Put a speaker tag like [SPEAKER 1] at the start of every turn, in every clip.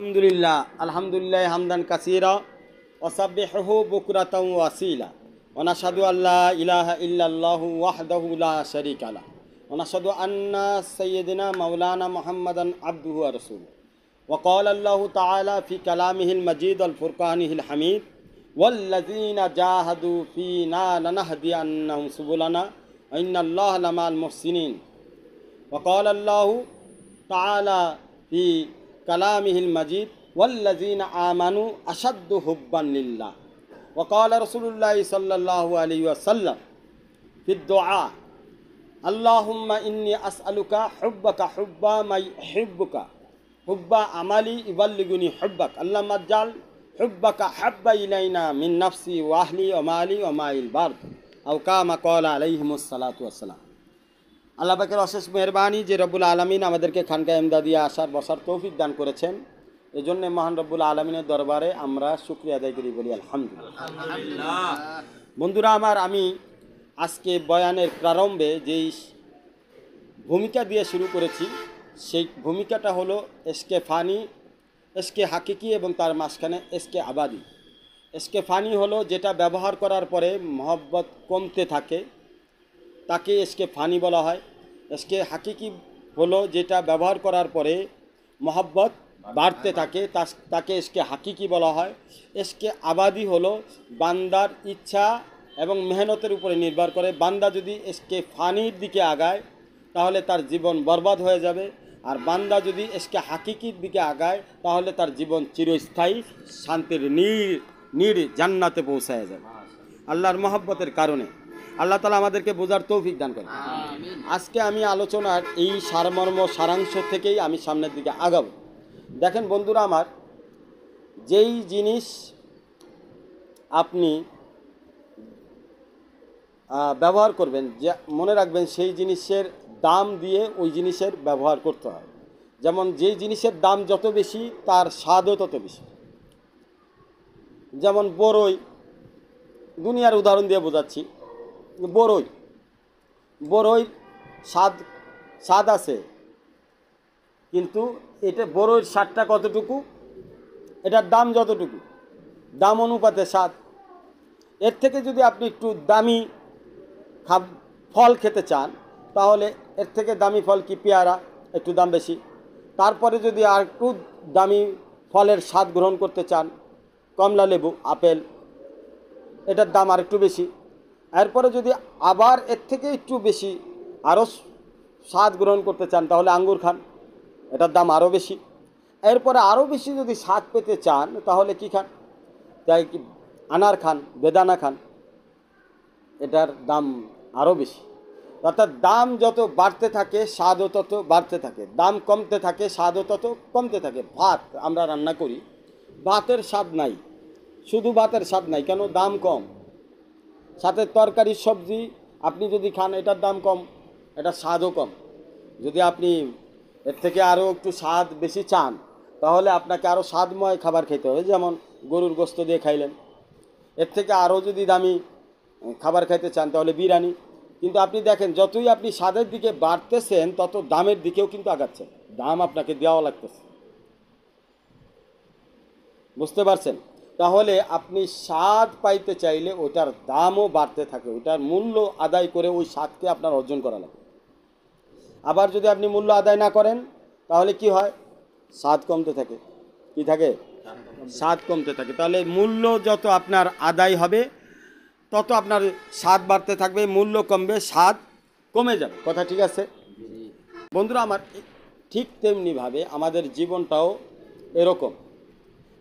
[SPEAKER 1] আলহামদুলিল্লাহ আলহামদুলিল্লাহ হামদান কাসীরা ওয়া সাব্বিহুহু বুকরাতাও ওয়া আসীলা ওয়া নাশহাদু আল্লা ইলাহা ইল্লাল্লাহু ওয়াহদাহু লা শারীকা লাহু ওয়া নাশহাদু আন্না সাইয়্যিদানা মাওলানা মুহাম্মাদান আবদুহু ওয়া রাসূলুহু ওয়া ক্বালা আল্লাহু তাআলা ফি কালামিহিল মাজিদ ওয়াল ফুরকানিহিল হামিদ ওয়াল্লাযীনা জাহাদু ফীনা লানাহদিয়ান্নাহুম সুবুলানা ওয়া ইন্নাল্লাহা লামাল মুহসিনিন ওয়া ক্বালা আল্লাহু তাআলা ফি কালামিহিল মাজিদ ওয়াল্লাযীনা আমানু আশাদ্দু হুব্বান লিল্লাহ ওয়া ক্বালা রাসূলুল্লাহ সাল্লাল্লাহু আলাইহি ওয়াসাল্লাম ফিদ দুআ আল্লাহুম্মা ইন্নী আসআলুকা হুব্বাকা হুব্বা মাই ইউহিব্বুকা হুব্বা আমালি ইবাল্লিগুনি হুব্বাক আল্লাহুম্মা জাল হুব্বাকা হাব্বা ইলাইনা মিন নাফসি ওয়া আহলি ওয়া মালি ওয়া মাইল বারদ আও কামা ক্বালা আলাইহিমুস সালাতু ওয়াসসালাম। আল্লাহ পাকের অশেষ মেহরবানি যে রব্বুল আলমিন আমাদেরকে খানকা ইমদাদিয়া আসার বসার তৌফিক দান করেছেন, এজন্য মহান রব্বুল আলমিনের দরবারে আমরা শুকরিয়া আদায় করি, বলি আলহামদুলিল্লাহ। বন্ধুরা আমার, আমি আজকে বয়ানের প্রারম্ভে যেই ভূমিকা দিয়ে শুরু করেছি সেই ভূমিকাটা হলো এসকে ফানি, এসকে হাকিকি এবং তার মাঝখানে এসকে আবাদি। এসকে ফানি হলো যেটা ব্যবহার করার পরে মহব্বত কমতে থাকে, তাকে এসকে ফানি বলা হয়। এসকে হাকিকি হলো যেটা ব্যবহার করার পরে মহব্বত বাড়তে থাকে, তাকে এসকে হাকিকি বলা হয়। এসকে আবাদি হলো বান্দার ইচ্ছা এবং মেহনতের উপরে নির্ভর করে। বান্দা যদি এসকে ফানির দিকে আগায় তাহলে তার জীবন বরবাদ হয়ে যাবে, আর বান্দা যদি এসকে হাকিকির দিকে আগায় তাহলে তার জীবন চিরস্থায়ী শান্তির নীড় জান্নাতে পৌঁছায় যাবে আল্লাহর মহব্বতের কারণে। আল্লাহ তাআলা আমাদেরকে বোঝার তৌফিক দান করেন। আজকে আমি আলোচনার এই সারমর্ম সারাংশ থেকেই আমি সামনের দিকে আগাব। দেখেন বন্ধুরা আমার, যেই জিনিস আপনি ব্যবহার করবেন, যে মনে রাখবেন সেই জিনিসের দাম দিয়ে ওই জিনিসের ব্যবহার করতে হয়। যেমন যেই জিনিসের দাম যত বেশি তার স্বাদও তত বেশি। যেমন বড়ই, দুনিয়ার উদাহরণ দিয়ে বোঝাচ্ছি। বড়ই স্বাদ আছে, কিন্তু এটা বড়ইর স্বাদটা কতটুকু, এটার দাম যতটুকু, দাম অনুপাতে স্বাদ। এর থেকে যদি আপনি একটু দামি ফল খেতে চান তাহলে এর থেকে দামি ফল কি পেয়ারা, একটু দাম বেশি। তারপরে যদি আর একটু দামি ফলের স্বাদ গ্রহণ করতে চান, কমলা লেবু, আপেল, এটার দাম আর একটু বেশি। এরপরে যদি আবার এর থেকে একটু বেশি আরও স্বাদ গ্রহণ করতে চান তাহলে আঙ্গুর খান, এটার দাম আরও বেশি। এরপরে আরও বেশি যদি স্বাদ পেতে চান তাহলে কি খান, তাই কি আনার খান, বেদানা খান, এটার দাম আরও বেশি। অর্থাৎ দাম যত বাড়তে থাকে স্বাদও তত বাড়তে থাকে, দাম কমতে থাকে স্বাদও তত কমতে থাকে। ভাত আমরা রান্না করি, ভাতের স্বাদ নাই, শুধু ভাতের স্বাদ নাই, কেন? দাম কম। সাথে তরকারি সবজি আপনি যদি খান, এটার দাম কম, এটার স্বাদও কম। যদি আপনি এর থেকে আরও একটু স্বাদ বেশি চান তাহলে আপনাকে আরও স্বাদময় খাবার খেতে হবে, যেমন গরুর গোস্ত দিয়ে খাইলেন। এর থেকে আরও যদি দামি খাবার খাইতে চান তাহলে বিরিয়ানি। কিন্তু আপনি দেখেন যতই আপনি স্বাদের দিকে বাড়তেছেন তত দামের দিকেও কিন্তু আগাচ্ছেন, দাম আপনাকে দেওয়া লাগতেছে। বুঝতে পারছেন? তাহলে আপনি স্বাদ পাইতে চাইলে ওটার দামও বাড়তে থাকে, ওটার মূল্য আদায় করে ওই স্বাদকে আপনার অর্জন করা লাগে। আবার যদি আপনি মূল্য আদায় না করেন তাহলে কি হয়? স্বাদ কমতে থাকে। কি থাকে? স্বাদ কমতে থাকে। তাহলে মূল্য যত আপনার আদায় হবে তত আপনার স্বাদ বাড়তে থাকবে, মূল্য কমবে, স্বাদ কমে যাবে। কথা ঠিক আছে বন্ধুরা আমার? ঠিক তেমনিভাবে আমাদের জীবনটাও এরকম।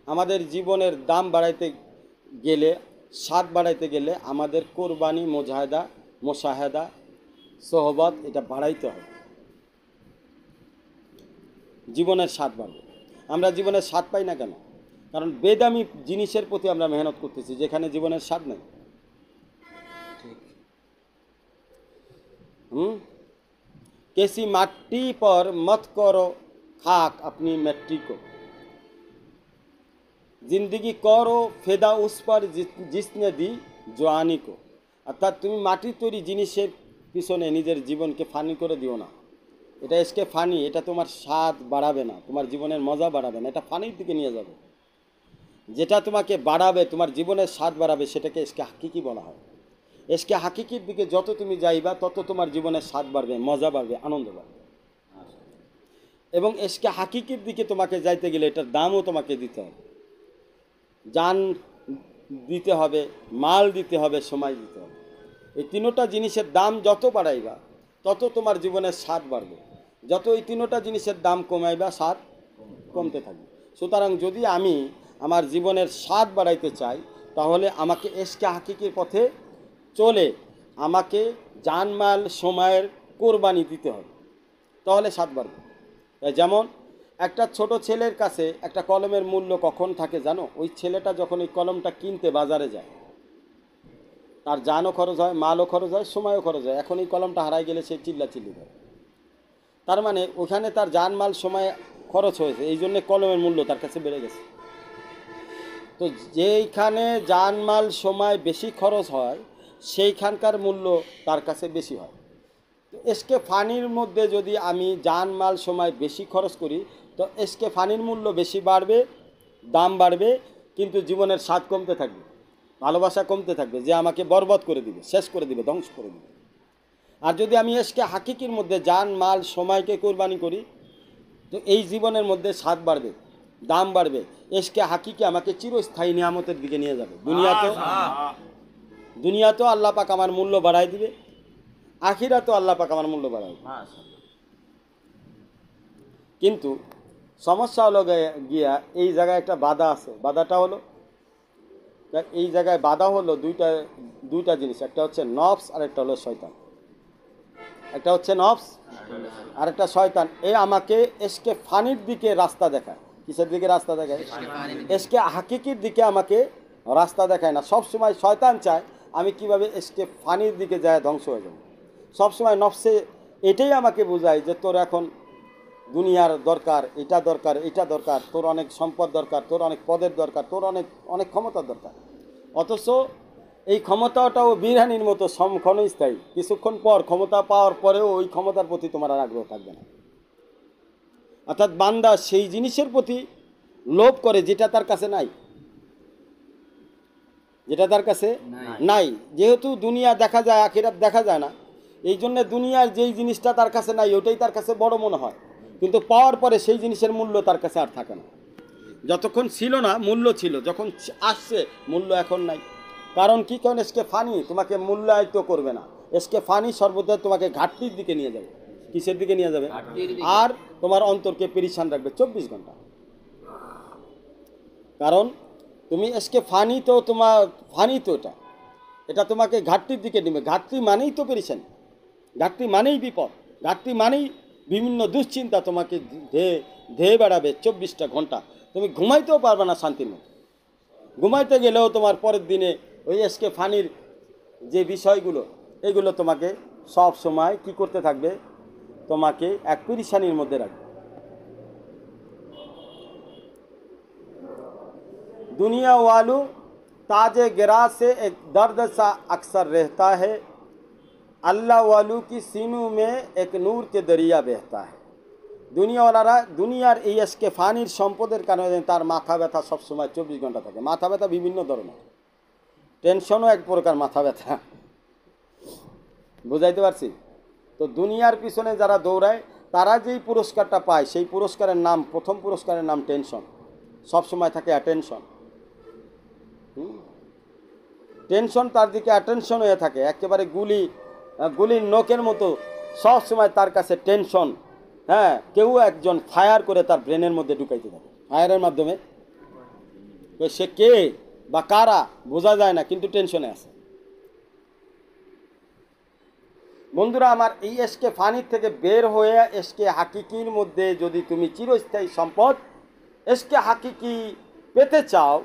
[SPEAKER 1] আমাদের জীবনের দাম বাড়াইতে গেলে, স্বাদ বাড়াইতে গেলে আমাদের কোরবানি, মোশাহেদা, সোহবত এটা বাড়াইতে হবে, জীবনের স্বাদ বাড়বে। আমরা জীবনের স্বাদ পাই না কেন? কারণ বেদামি জিনিসের প্রতি আমরা মেহনত করতেছি, যেখানে জীবনের স্বাদ নেই। किसी माटी पर मत करो खाक अपनी मिट्टी को, जिंदगी करो फेदा उस पर जिसने दी जवानी को। अर्थात তুমি মাটির তৈরি জিনিসের পিছনে নিজের জীবনকে ফানি করে দিও না, এটা এসকে ফানি, এটা তোমার স্বাদ বাড়াবে না, তোমার জীবনের মজা বাড়াবে না, এটা ফানির দিকে নিয়ে যাবে। যেটা তোমাকে বাড়াবে, তোমার জীবনের স্বাদ বাড়াবে, সেটাকে এসকে হাকিকি বলা হয়। এসকে হাকিকির দিকে যত তুমি যাইবা তত তোমার জীবনের স্বাদ বাড়বে, মজা বাড়বে, আনন্দ বাড়বে। এবং এসকে হাকিকির দিকে তোমাকে যাইতে গেলে এটার দামও তোমাকে দিতে হবে, জান দিতে হবে, মাল দিতে হবে, সময় দিতে হবে। এই তিনোটা জিনিসের দাম যত বাড়াইবা তত তোমার জীবনের স্বাদ বাড়বে, যত এই তিনোটা জিনিসের দাম কমাইবা স্বাদ কমতে থাকবে। সুতরাং যদি আমি আমার জীবনের স্বাদ বাড়াইতে চাই, তাহলে আমাকে এসকে হাকিকির পথে চলে আমাকে জানমাল সময়ের কোরবানি দিতে হবে, তাহলে স্বাদ বাড়বে। যেমন একটা ছোট ছেলের কাছে একটা কলমের মূল্য কখন থাকে জানো? ওই ছেলেটা যখন ওই কলমটা কিনতে বাজারে যায়, তার জানও খরচ হয়, মালও খরচ হয়, সময়ও খরচ হয়। এখন এই কলমটা হারাই গেলে সে চিল্লাচিল্লি করে। তার মানে ওখানে তার জান মাল সময় খরচ হয়েছে, এই জন্যে কলমের মূল্য তার কাছে বেড়ে গেছে। তো যেইখানে জানমাল সময় বেশি খরচ হয় সেইখানকার মূল্য তার কাছে বেশি হয়। তো এসকে ফানির মধ্যে যদি আমি জানমাল সময় বেশি খরচ করি, তো এসকে ফানির মূল্য বেশি বাড়বে, দাম বাড়বে, কিন্তু জীবনের স্বাদ কমতে থাকবে, ভালোবাসা কমতে থাকবে, যে আমাকে বরবাদ করে দিবে, শেষ করে দিবে, ধ্বংস করে দিবে। আর যদি আমি এসকে হাকিকির মধ্যে জানমাল সময়কে কোরবানি করি, তো এই জীবনের মধ্যে স্বাদ বাড়বে, দাম বাড়বে। এসকে হাকিকি আমাকে চিরস্থায়ী নিয়ামতের দিকে নিয়ে যাবে। দুনিয়াতেও আল্লাহ পাক আমার মূল্য বাড়াই দিবে, আখিরাতেও আল্লাহ পাক আমার মূল্য বাড়াই দিবে। কিন্তু সমস্যা হলো গিয়া এই জায়গায় একটা বাধা আছে। বাধাটা হলো, এই জায়গায় বাধা হলো দুইটা জিনিস, একটা হচ্ছে নফস আর একটা হলো শয়তান। একটা হচ্ছে নফস আর একটা শয়তান। এ আমাকে এসকে ফানির দিকে রাস্তা দেখায়। কিসের দিকে রাস্তা দেখায়? এসকে হাকিকির দিকে আমাকে রাস্তা দেখায় না। সবসময় শয়তান চায় আমি কিভাবে এসকে ফানির দিকে যায় ধ্বংস হয়ে যাব। সবসময় নফসে এটাই আমাকে বোঝায় যে তোর এখন দুনিয়ার দরকার, এটা দরকার, এটা দরকার, তোর অনেক সম্পদ দরকার, তোর অনেক পদের দরকার, তোর অনেক ক্ষমতার দরকার। অথচ এই ক্ষমতাটাও বিরানির মতো ক্ষণস্থায়ী। কিছুক্ষণ পর ক্ষমতা পাওয়ার পরেও ওই ক্ষমতার প্রতি তোমার আর আগ্রহ থাকবে না। অর্থাৎ বান্দা সেই জিনিসের প্রতি লোভ করে যেটা তার কাছে নাই, যেটা তার কাছে নাই। যেহেতু দুনিয়া দেখা যায়, আখিরাত দেখা যায় না, এই জন্য দুনিয়ার যেই জিনিসটা তার কাছে নাই ওটাই তার কাছে বড় মনে হয়, কিন্তু পাওয়ার পরে সেই জিনিসের মূল্য তার কাছে আর থাকে না। যতক্ষণ ছিল না মূল্য ছিল, যখন আসছে মূল্য এখন নাই। কারণ কি? কারণ এসকে ফানি তোমাকে মূল্যায়িত করবে না। এসকে ফানি সর্বদা তোমাকে ঘাটতির দিকে নিয়ে যাবে। কিসের দিকে নিয়ে যাবে? আর তোমার অন্তরকে পেরিশান রাখবে 24 ঘন্টা। কারণ তুমি এসকে ফানি তো তোমার ফানি তো এটা তোমাকে ঘাটতির দিকে নেবে। ঘাটতি মানেই তো পেরিশান, ঘাটতি মানেই বিপদ, ঘাটতি মানেই বিভিন্ন দুশ্চিন্তা তোমাকে ধেয়ে বেড়াবে 24টা ঘন্টা। তুমি ঘুমাইতেও পারবে না শান্তির মতো। ঘুমাইতে গেলেও তোমার পরের দিনে ওই এসকে ফানির যে বিষয়গুলো, এগুলো তোমাকে সব সময় কি করতে থাকবে? তোমাকে এক পেরিশানির মধ্যে রাখবে। दुनिया वालों ताजे गिरा से एक दर्द सा अक्सर रहता है, अल्लाह वालों की सीनों में एक नूर के दरिया बहता है। দুনিয়াওয়ালারা দুনিয়ার এই এসকে ফানির সম্পদের কারণে তার মাথা ব্যথা সবসময় 24 ঘন্টা থাকে। মাথা ব্যথা বিভিন্ন ধরনের, টেনশনও এক প্রকার মাথা ব্যথা। বুঝাইতে পারছি তো? দুনিয়ার পিছনে যারা দৌড়ায় তারা যেই পুরস্কারটা পায় সেই পুরস্কারের নাম, প্রথম পুরস্কারের নাম টেনশন। সবসময় থাকে অ্যাটেনশন। টেনশন তার দিকে অ্যাটেনশন হয়ে থাকে, একেবারে গুলির নোকের মতো সবসময় তার কাছে টেনশন। হ্যাঁ, কেউ একজন ফায়ার করে তার ব্রেনের মধ্যে ঢুকাইতে থাকে, ফায়ারের মাধ্যমে। সে কে বা কারা বোঝা যায় না, কিন্তু টেনশনে আছে। বন্ধুরা আমার, এই এসকে ফানির থেকে বের হয়ে এসকে হাকিকির মধ্যে যদি তুমি চিরস্থায়ী সম্পদ এসকে হাকিকি পেতে চাও,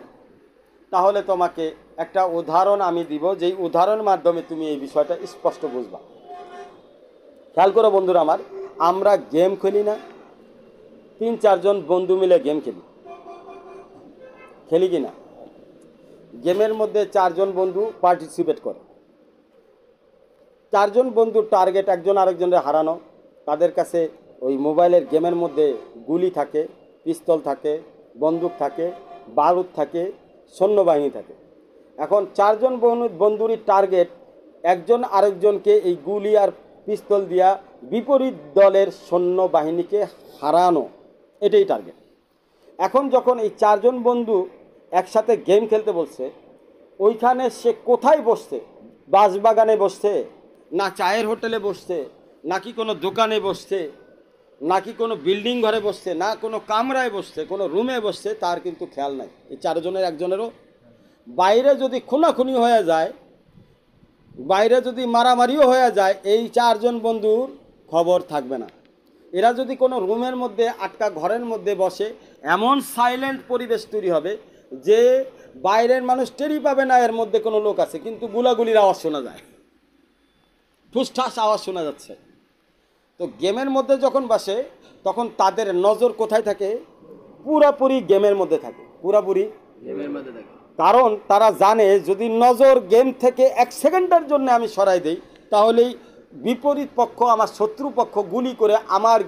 [SPEAKER 1] তাহলে তোমাকে একটা উদাহরণ আমি দিব, যেই উদাহরণের মাধ্যমে তুমি এই বিষয়টা স্পষ্ট বুঝবা। খেয়াল করো বন্ধুরা আমার, আমরা গেম খেলি না? 3-4 জন বন্ধু মিলে গেম খেলি কি না? গেমের মধ্যে 4 জন বন্ধু পার্টিসিপেট করে। 4 জন বন্ধুর টার্গেট একজন আরেকজনের হারানো, তাদের কাছে ওই মোবাইলের গেমের মধ্যে গুলি থাকে, পিস্তল থাকে, বন্দুক থাকে, বারুদ থাকে, সৈন্যবাহিনী থাকে। এখন চারজন বন্ধুরই টার্গেট একজন আরেকজনকে এই গুলি আর পিস্তল দিয়া বিপরীত দলের সৈন্যবাহিনীকে হারানো, এটাই টার্গেট। এখন যখন এই চারজন বন্ধু একসাথে গেম খেলতে বলছে, ওইখানে সে কোথায় বসছে? বাঁশবাগানে বসছে, না চায়ের হোটেলে বসছে, নাকি কোনো দোকানে বসছে, নাকি কোনো বিল্ডিং ঘরে বসছে, না কোনো কামরায় বসছে, কোনো রুমে বসছে, তার কিন্তু খেয়াল নাই। এই চারজনের একজনেরও বাইরে যদি খুনাখুনি হয়ে যায়, বাইরে যদি মারামারিও হয়ে যায়, এই চারজন বন্ধুর খবর থাকবে না। এরা যদি কোনো রুমের মধ্যে আটকা ঘরের মধ্যে বসে, এমন সাইলেন্ট পরিবেশ তৈরি হবে যে বাইরের মানুষ টেরই পাবে না এর মধ্যে কোনো লোক আছে, কিন্তু গুলাগুলির আওয়াজ শোনা যায়, ঠুসঠাস আওয়াজ শোনা যাচ্ছে। তো গেমের মধ্যে যখন বসে তখন তাদের নজর কোথায় থাকে? পুরাপুরি গেমের মধ্যে থাকে, পুরাপুরি গেমের মধ্যে থাকে। কারণ তারা জানে যদি নজর গেম থেকে 1 সেকেন্ডের জন্য আমি সরাই দেই, তাহলেই বিপরীত পক্ষ, আমার শত্রু পক্ষ গুলি করে আমার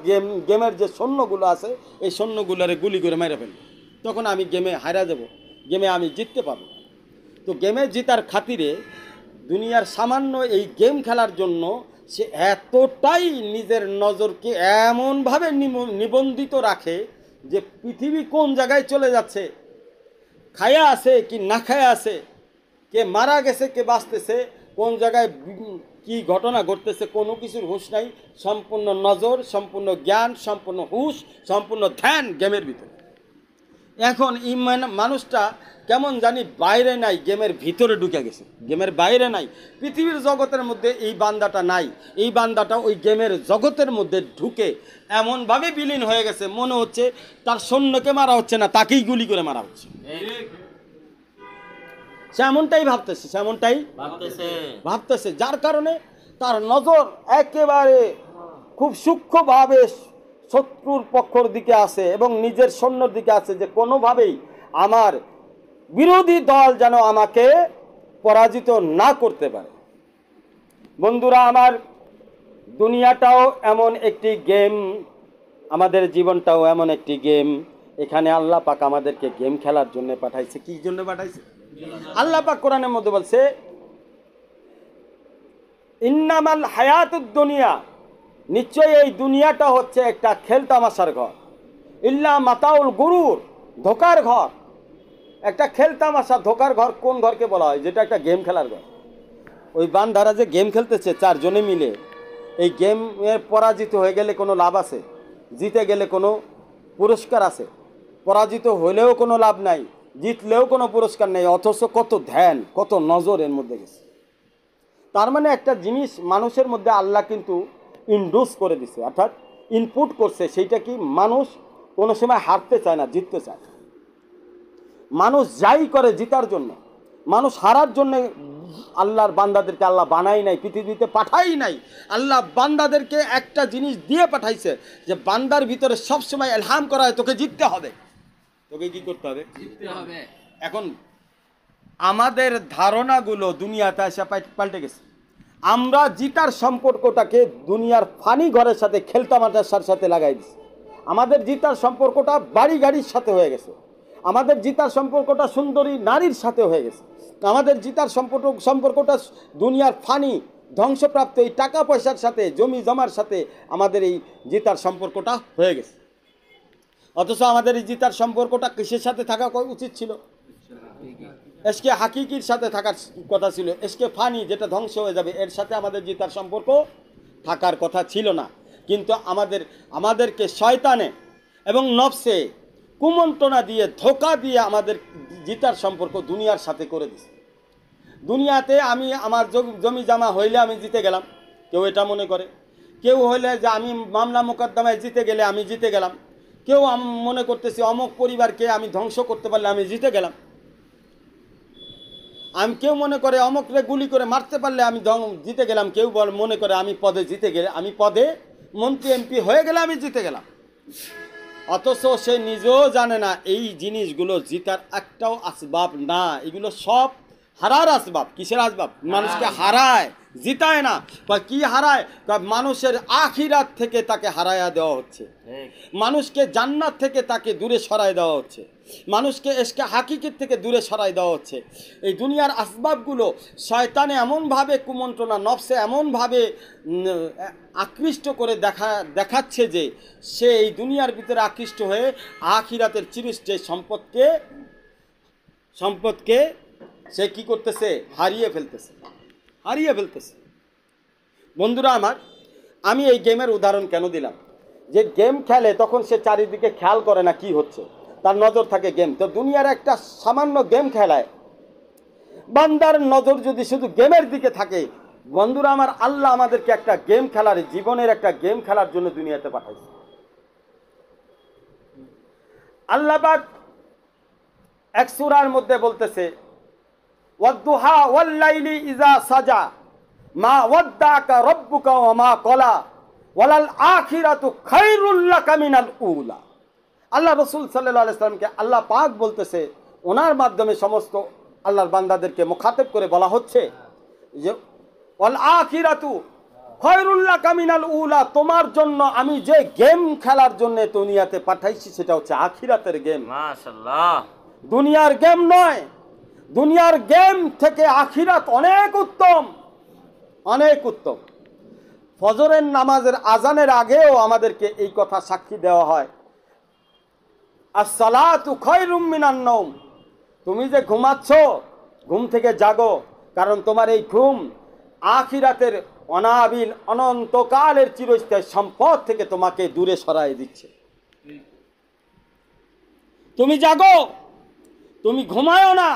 [SPEAKER 1] গেমের যে সৈন্যগুলো আছে এই সৈন্যগুলোরে গুলি করে মেরে ফেলবে। তখন আমি গেমে হারা যাব, গেমে আমি জিততে পারবো। তো গেমে জিতার খাতিরে দুনিয়ার সামান্য এই গেম খেলার জন্য সে এতটাই নিজের নজরকে এমনভাবে নিবন্ধিত রাখে যে পৃথিবী কোন জায়গায় চলে যাচ্ছে, খায়া আছে কি না খায়া আছে, কে মারা গেছে কে বাঁচতেছে, কোন জায়গায় কি ঘটনা ঘটতেছে, কোনো কিছুর হুঁশ নাই। সম্পূর্ণ নজর, সম্পূর্ণ জ্ঞান, সম্পূর্ণ হুঁশ, সম্পূর্ণ ধ্যান গেমের ভিতরে। এখন এই মানুষটা কেমন জানি বাইরে নাই, গেমের ভিতরে ঢুকে গেছে, গেমের বাইরে নাই। পৃথিবীর জগতের মধ্যে এই বান্দাটা নাই, এই বান্দাটা ওই গেমের জগতের মধ্যে ঢুকে এমনভাবে বিলীন হয়ে গেছে, মনে হচ্ছে তার সৈন্যকে মারা হচ্ছে না, তাকেই গুলি করে মারা হচ্ছে। সে এমনটাই ভাবতেছে, যার কারণে তার নজর একেবারে খুব সূক্ষ্মভাবে শত্রুর পক্ষর দিকে আছে এবং নিজের সৈন্যর দিকে আছে, যে কোনোভাবেই আমার বিরোধী দল যেন আমাকে পরাজিত না করতে পারে। বন্ধুরা আমার, দুনিয়াটাও এমন একটি গেম, আমাদের জীবনটাও এমন একটি গেম। এখানে আল্লাহ পাক আমাদেরকে গেম খেলার জন্য পাঠাইছে। কি জন্য পাঠাইছে? আল্লাহ পাক কোরআনের মধ্যে বলছে, ইন্নামাল হায়াতুদ দুনিয়া, নিশ্চয়ই এই দুনিয়াটা হচ্ছে একটা খেলতামাশার ঘর, ইল্লা মাতাউল গুরুর, ধোকার ঘর। একটা খেলতামাশা, ধোকার ঘর কোন ঘরকে বলা হয়? যেটা একটা গেম খেলার ঘর। ওই বান্দারা যে গেম খেলতেছে চারজনে মিলে, এই গেমের পরাজিত হয়ে গেলে কোনো লাভ আছে? জিতে গেলে কোনো পুরস্কার আছে? পরাজিত হলেও কোনো লাভ নাই, জিতলেও কোনো পুরস্কার নেই। অথচ কত ধ্যান, কত নজর এর মধ্যে গেছে। তার মানে একটা জিনিস মানুষের মধ্যে আল্লাহ কিন্তু ইনডুস করে দিছে, অর্থাৎ ইনপুট করছে। সেইটা কি? মানুষ কোনো সময় হারতে চায় না, জিততে চায়। মানুষ যাই করে জিতার জন্য, মানুষ হারার জন্য আল্লাহর বান্দাদেরকে আল্লাহ বানাই নাই, পৃথিবীতে পাঠাই নাই। আল্লাহ বান্দাদেরকে একটা জিনিস দিয়ে পাঠাইছে, যে বান্দার ভিতরে সবসময় এলহাম করা হয় তোকে জিততে হবে, তোকে কি করতে হবে? জিততে হবে। এখন আমাদের ধারণাগুলো দুনিয়াতে এসে পাল্টে গেছে। আমরা জিতার সম্পর্কটাকে দুনিয়ার ফানি ঘরের সাথে, খেলতামাশার সাথে লাগাই দিছি। আমাদের জিতার সম্পর্কটা বাড়ি গাড়ির সাথে হয়ে গেছে, আমাদের জিতার সম্পর্কটা সুন্দরী নারীর সাথে হয়ে গেছে, আমাদের জিতার সম্পর্কটা দুনিয়ার ফানি ধ্বংসপ্রাপ্ত এই টাকা পয়সার সাথে, জমি জমার সাথে আমাদের এই জিতার সম্পর্কটা হয়ে গেছে। অথচ আমাদের এই জিতার সম্পর্কটা কিসের সাথে থাকা উচিত ছিল? এসকে হাকিকির সাথে থাকার কথা ছিল। এসকে ফানি, যেটা ধ্বংস হয়ে যাবে, এর সাথে আমাদের জিতার সম্পর্ক থাকার কথা ছিল না। কিন্তু আমাদেরকে শয়তানে এবং নফসে কুমন্ত্রণা দিয়ে, ধোঁকা দিয়ে আমাদের জিতার সম্পর্ক দুনিয়ার সাথে করে দিছে। দুনিয়াতে আমি আমার জমি জামা হইলে আমি জিতে গেলাম, কেউ এটা মনে করে। কেউ হইলে যে আমি মামলা মোকদ্দমায় জিতে গেলে আমি জিতে গেলাম। কেউ মনে করতেছি অমুক পরিবারকে আমি ধ্বংস করতে পারলে আমি জিতে গেলাম। কেউ মনে করে অমুকরে গুলি করে মারতে পারলে আমি জিতে গেলাম। কেউ মনে করে আমি পদে জিতে গেলে, আমি পদে মন্ত্রী এমপি হয়ে গেলে আমি জিতে গেলাম। অথচ সে নিজেও জানে না এই জিনিসগুলো জিতার একটাও আসবাব না। এগুলো সব হারার আসবাব, কিসের আসবাব? মানুষকে হারায়, জিতায় না। বা কি হারায়? মানুষের আখিরাত থেকে তাকে হারায়া দেওয়া হচ্ছে, মানুষকে জান্নাত থেকে তাকে দূরে সরায় দেওয়া হচ্ছে, মানুষকে এসকে হাকিকির থেকে দূরে সরাই দেওয়া হচ্ছে। এই দুনিয়ার আসবাবগুলো শয়তানে এমনভাবে কুমন্ত্রণা, নফসে এমনভাবে আকৃষ্ট করে দেখাচ্ছে যে সে এই দুনিয়ার ভিতরে আকৃষ্ট হয়ে আখিরাতের চিরস্থায়ী সম্পদকে সে কি করতেছে? হারিয়ে ফেলতেছে। বন্ধুরা আমার, আমি এই গেমের উদাহরণ কেন দিলাম? যে গেম খেলে তখন সে চারিদিকে খেয়াল করে না কি হচ্ছে, তার নজর থাকে গেম। তো দুনিয়ার একটা সামান্য গেম খেলায় বান্দার নজর যদি শুধু গেমের দিকে থাকে, বন্ধুরা আমার, আল্লাহ আমাদেরকে একটা গেম খেলার, জীবনের একটা গেম খেলার জন্য দুনিয়াতে পাঠাইছে। আল্লাহ পাক এক সূরার মধ্যে বলতেছে, ওয়াদ্দুহা ওয়াল্লাইলি ইযা সাজা মা ওয়াদ্দাকা রাব্বুকা ওয়া মা ক্বালা ওয়ালাল আখিরাতু খায়রুল লাকা মিনাল উলা। আল্লাহ রাসূল সাল্লাল্লাহু আলাইহি সাল্লামকে আল্লাহ পাক বলতেছে, ওনার মাধ্যমে সমস্ত আল্লাহর বান্দাদেরকে মুখাতেব করে বলা হচ্ছে যে ওয়াল আখিরাতু খায়রুল লাকা মিনাল উলা, তোমার জন্য আমি যে গেম খেলার জন্য দুনিয়াতে পাঠাইছি সেটা হচ্ছে আখিরাতের গেম।
[SPEAKER 2] মাশাআল্লাহ,
[SPEAKER 1] দুনিয়ার গেম নয়। দুনিয়ার গেম থেকে আখিরাত অনেক উত্তম, অনেক উত্তম। ফজরের নামাজের আজানের আগেও আমাদেরকে এই কথা সাক্ষী দেওয়া হয়, আস-সালাতু খায়রুম মিনান নাওম। তুমি যে ঘুমাচ্ছ, ঘুম থেকে জাগো, কারণ তোমার এই ঘুম আখিরাতের অনাবিল অনন্তকালের চিরস্থায়ী সম্পদ থেকে তোমাকে দূরে সরাই দিচ্ছে। তুমি জাগো, তুমি ঘুমায়ো না,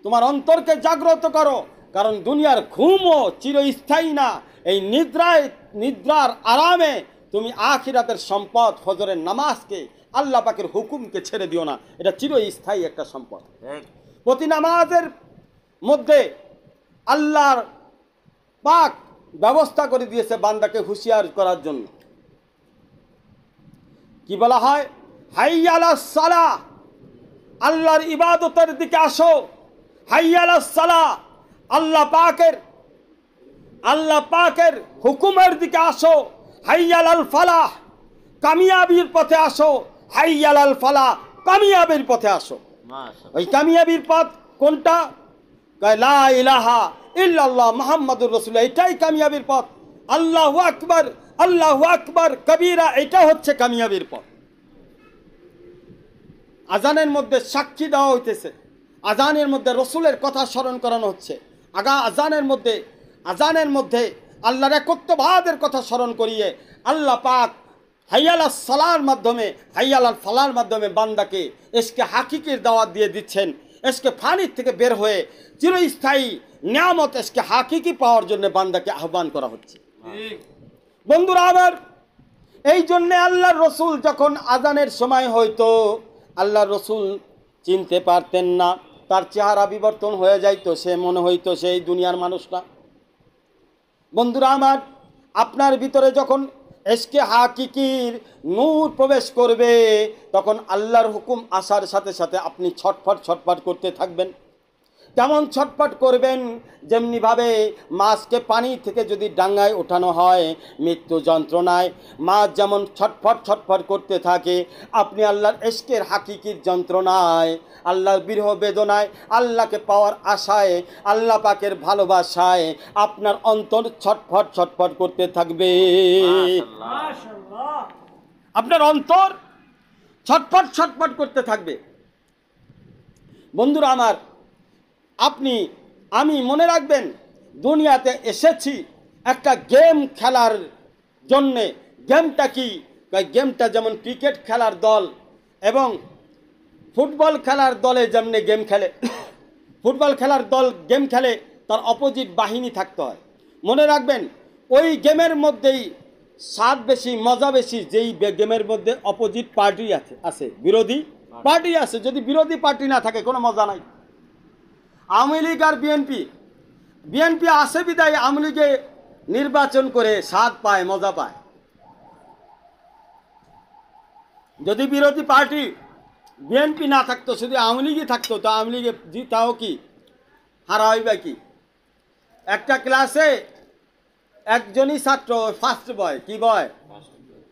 [SPEAKER 1] তোমার অন্তরকে জাগ্রত করো, কারণ দুনিয়ার ঘুমও চিরস্থায়ী না। এই নিদ্রার আরামে তুমি আখিরাতের সম্পদ ফজরের নামাজকে, আল্লাহ পাকের হুকুমকে ছেড়ে দিও না, এটা চিরস্থায়ী একটা সম্পদ। প্রতি নামাজের মধ্যে আল্লাহর পাক ব্যবস্থা করে দিয়েছে বান্দাকে হুঁশিয়ার করার জন্য। কি বলা হয়? হাইয়া আলাস সালাহ, আল্লাহর ইবাদতের দিকে আসো। হাইয়া আলাস সালাহ, আল্লাহ পাকের হুকুমের দিকে আসো। হাইয়া আলাল ফালাহ, কামিয়াবির পথে আসো। হাইয়া আলাল ফালাহ, কামিয়াবির পথে আসো। ওই কামিয়াবির পথ কোনটা? লা ইলাহা ইল্লাল্লাহ মুহাম্মাদুর রাসূলুল্লাহ, এটাই কামিয়াবির পথ। আল্লাহু আকবার, আল্লাহু আকবার কবীরা, এটা হচ্ছে কামিয়াবির পথ। আজানের মধ্যে সাক্ষী দেওয়া হইতেছে, আজানের মধ্যে রসুলের কথা স্মরণ করানো হচ্ছে। আজানের মধ্যে আল্লাহর একত্ববাদের কথা স্মরণ করিয়ে আল্লাহ পাক হাইয়াল সালার মাধ্যমে, হাইয়াল ফালার মাধ্যমে বান্দাকে এসকে হাকিকির দাওয়াত দিয়ে দিচ্ছেন। এসকে ফানির থেকে বের হয়ে চিরস্থায়ী নিয়ামত এসকে হাকিকি পাওয়ার জন্য বান্দাকে আহ্বান করা হচ্ছে। বন্ধুরা আবার, এই জন্যে আল্লাহর রসুল যখন আজানের সময় হইতো, আল্লাহর রসুল চিনতে পারতেন না, তার চেহারা বিবর্তন হয়ে যাইতো, সে মনে হইতো সেই দুনিয়ার মানুষ না। বন্ধুরা আমার, আপনার ভিতরে যখন এসকে হাকিকির নূর প্রবেশ করবে, তখন আল্লাহর হুকুম আসার সাথে সাথে আপনি ছটফট করতে থাকবেন। কেমন ছটফট করবেন? যেমনিভাবে মাছকে পানি থেকে যদি ডাঙ্গায় ওঠানো হয় মৃত্যু যন্ত্রণায়, মাছ যেমন ছটফট করতে থাকে, আপনি আল্লাহর এশকের হাকিকির যন্ত্রণায়, আল্লাহর বিরহ বেদনায়, আল্লাহকে পাওয়ার আশায়, আল্লাহ পাকের ভালোবাসায় আপনার অন্তর ছটফট করতে থাকবে। আপনার অন্তর ছটফট করতে থাকবে। বন্ধুরা আমার, আমি মনে রাখবেন, দুনিয়াতে এসেছি একটা গেম খেলার জন্যে। গেমটা কি? গেমটা যেমন ক্রিকেট খেলার দল এবং ফুটবল খেলার দলে যেমনি গেম খেলে, ফুটবল খেলার দল গেম খেলে, তার অপোজিট বাহিনী থাকতে হয়। মনে রাখবেন, ওই গেমের মধ্যেই স্বাদ বেশি, মজা বেশি, যেই গেমের মধ্যে অপোজিট পার্টি আছে, বিরোধী পার্টি আছে। যদি বিরোধী পার্টি না থাকে কোনো মজা নাই। আওয়ামী লীগ আর বিএনপি আসে বিদায় আওয়ামী লীগে নির্বাচন করে স্বাদ পায়, মজা পায়। যদি বিরোধী পার্টি বিএনপি না থাকতো, শুধু আওয়ামী লীগই থাকতো, তো আওয়ামী লীগে জিতাও কি হারা হইবা কি? একটা ক্লাসে একজনই ছাত্র, ফার্স্ট বয়। কি বয়?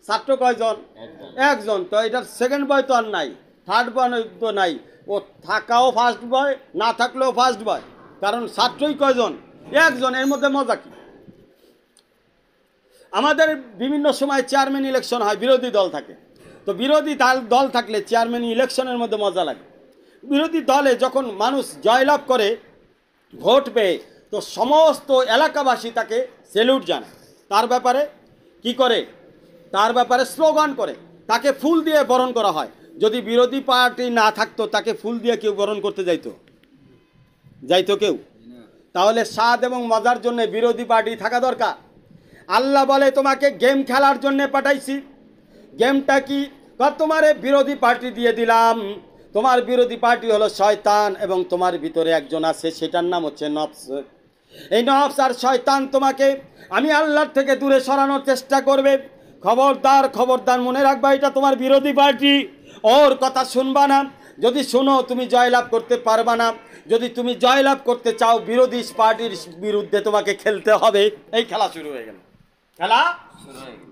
[SPEAKER 1] ছাত্র কয়জন? একজন। তো এটার সেকেন্ড বয় তো আর নাই, থার্ড বয় তো নাই। ও থাকাও ফার্স্ট বয়, না থাকলেও ফার্স্ট বয়, কারণ ছাত্রই কয়জন? একজন। এর মধ্যে মজা কি? আমাদের বিভিন্ন সময় চেয়ারম্যান ইলেকশন হয়, বিরোধী দল থাকে। তো বিরোধী দল থাকলে চেয়ারম্যান ইলেকশনের মধ্যে মজা লাগে। বিরোধী দলে যখন মানুষ জয়লাভ করে ভোট পেয়ে, তো সমস্ত এলাকাবাসী তাকে স্যালুট জানায়। তার ব্যাপারে কি করে? তার ব্যাপারে স্লোগান করে, তাকে ফুল দিয়ে বরণ করা হয়। যদি বিরোধী পার্টি না থাকতো, তাকে ফুল দিয়ে কেউ বরণ করতে যাইতো কেউ? তাহলে স্বাদ এবং মজার জন্য বিরোধী পার্টি থাকা দরকার। আল্লাহ বলে তোমাকে গেম খেলার জন্য পাঠাইছি। গেমটা কি? তোমারে বিরোধী পার্টি দিয়ে দিলাম। তোমার বিরোধী পার্টি হলো শয়তান, এবং তোমার ভিতরে একজন আছে, সেটার নাম হচ্ছে নফস। এই নফস আর শয়তান তোমাকে আমি আল্লাহর থেকে দূরে সরানোর চেষ্টা করবে। খবরদার, খবরদার, মনে রাখবা, এটা তোমার বিরোধী পার্টি, ওর কথা শুনবা না। যদি শুনো, তুমি জয়লাভ করতে পারবা না। যদি তুমি জয়লাভ করতে চাও, বিরোধী পার্টির বিরুদ্ধে তোমাকে খেলতে হবে। এই খেলা শুরু হয়ে গেল। খেলা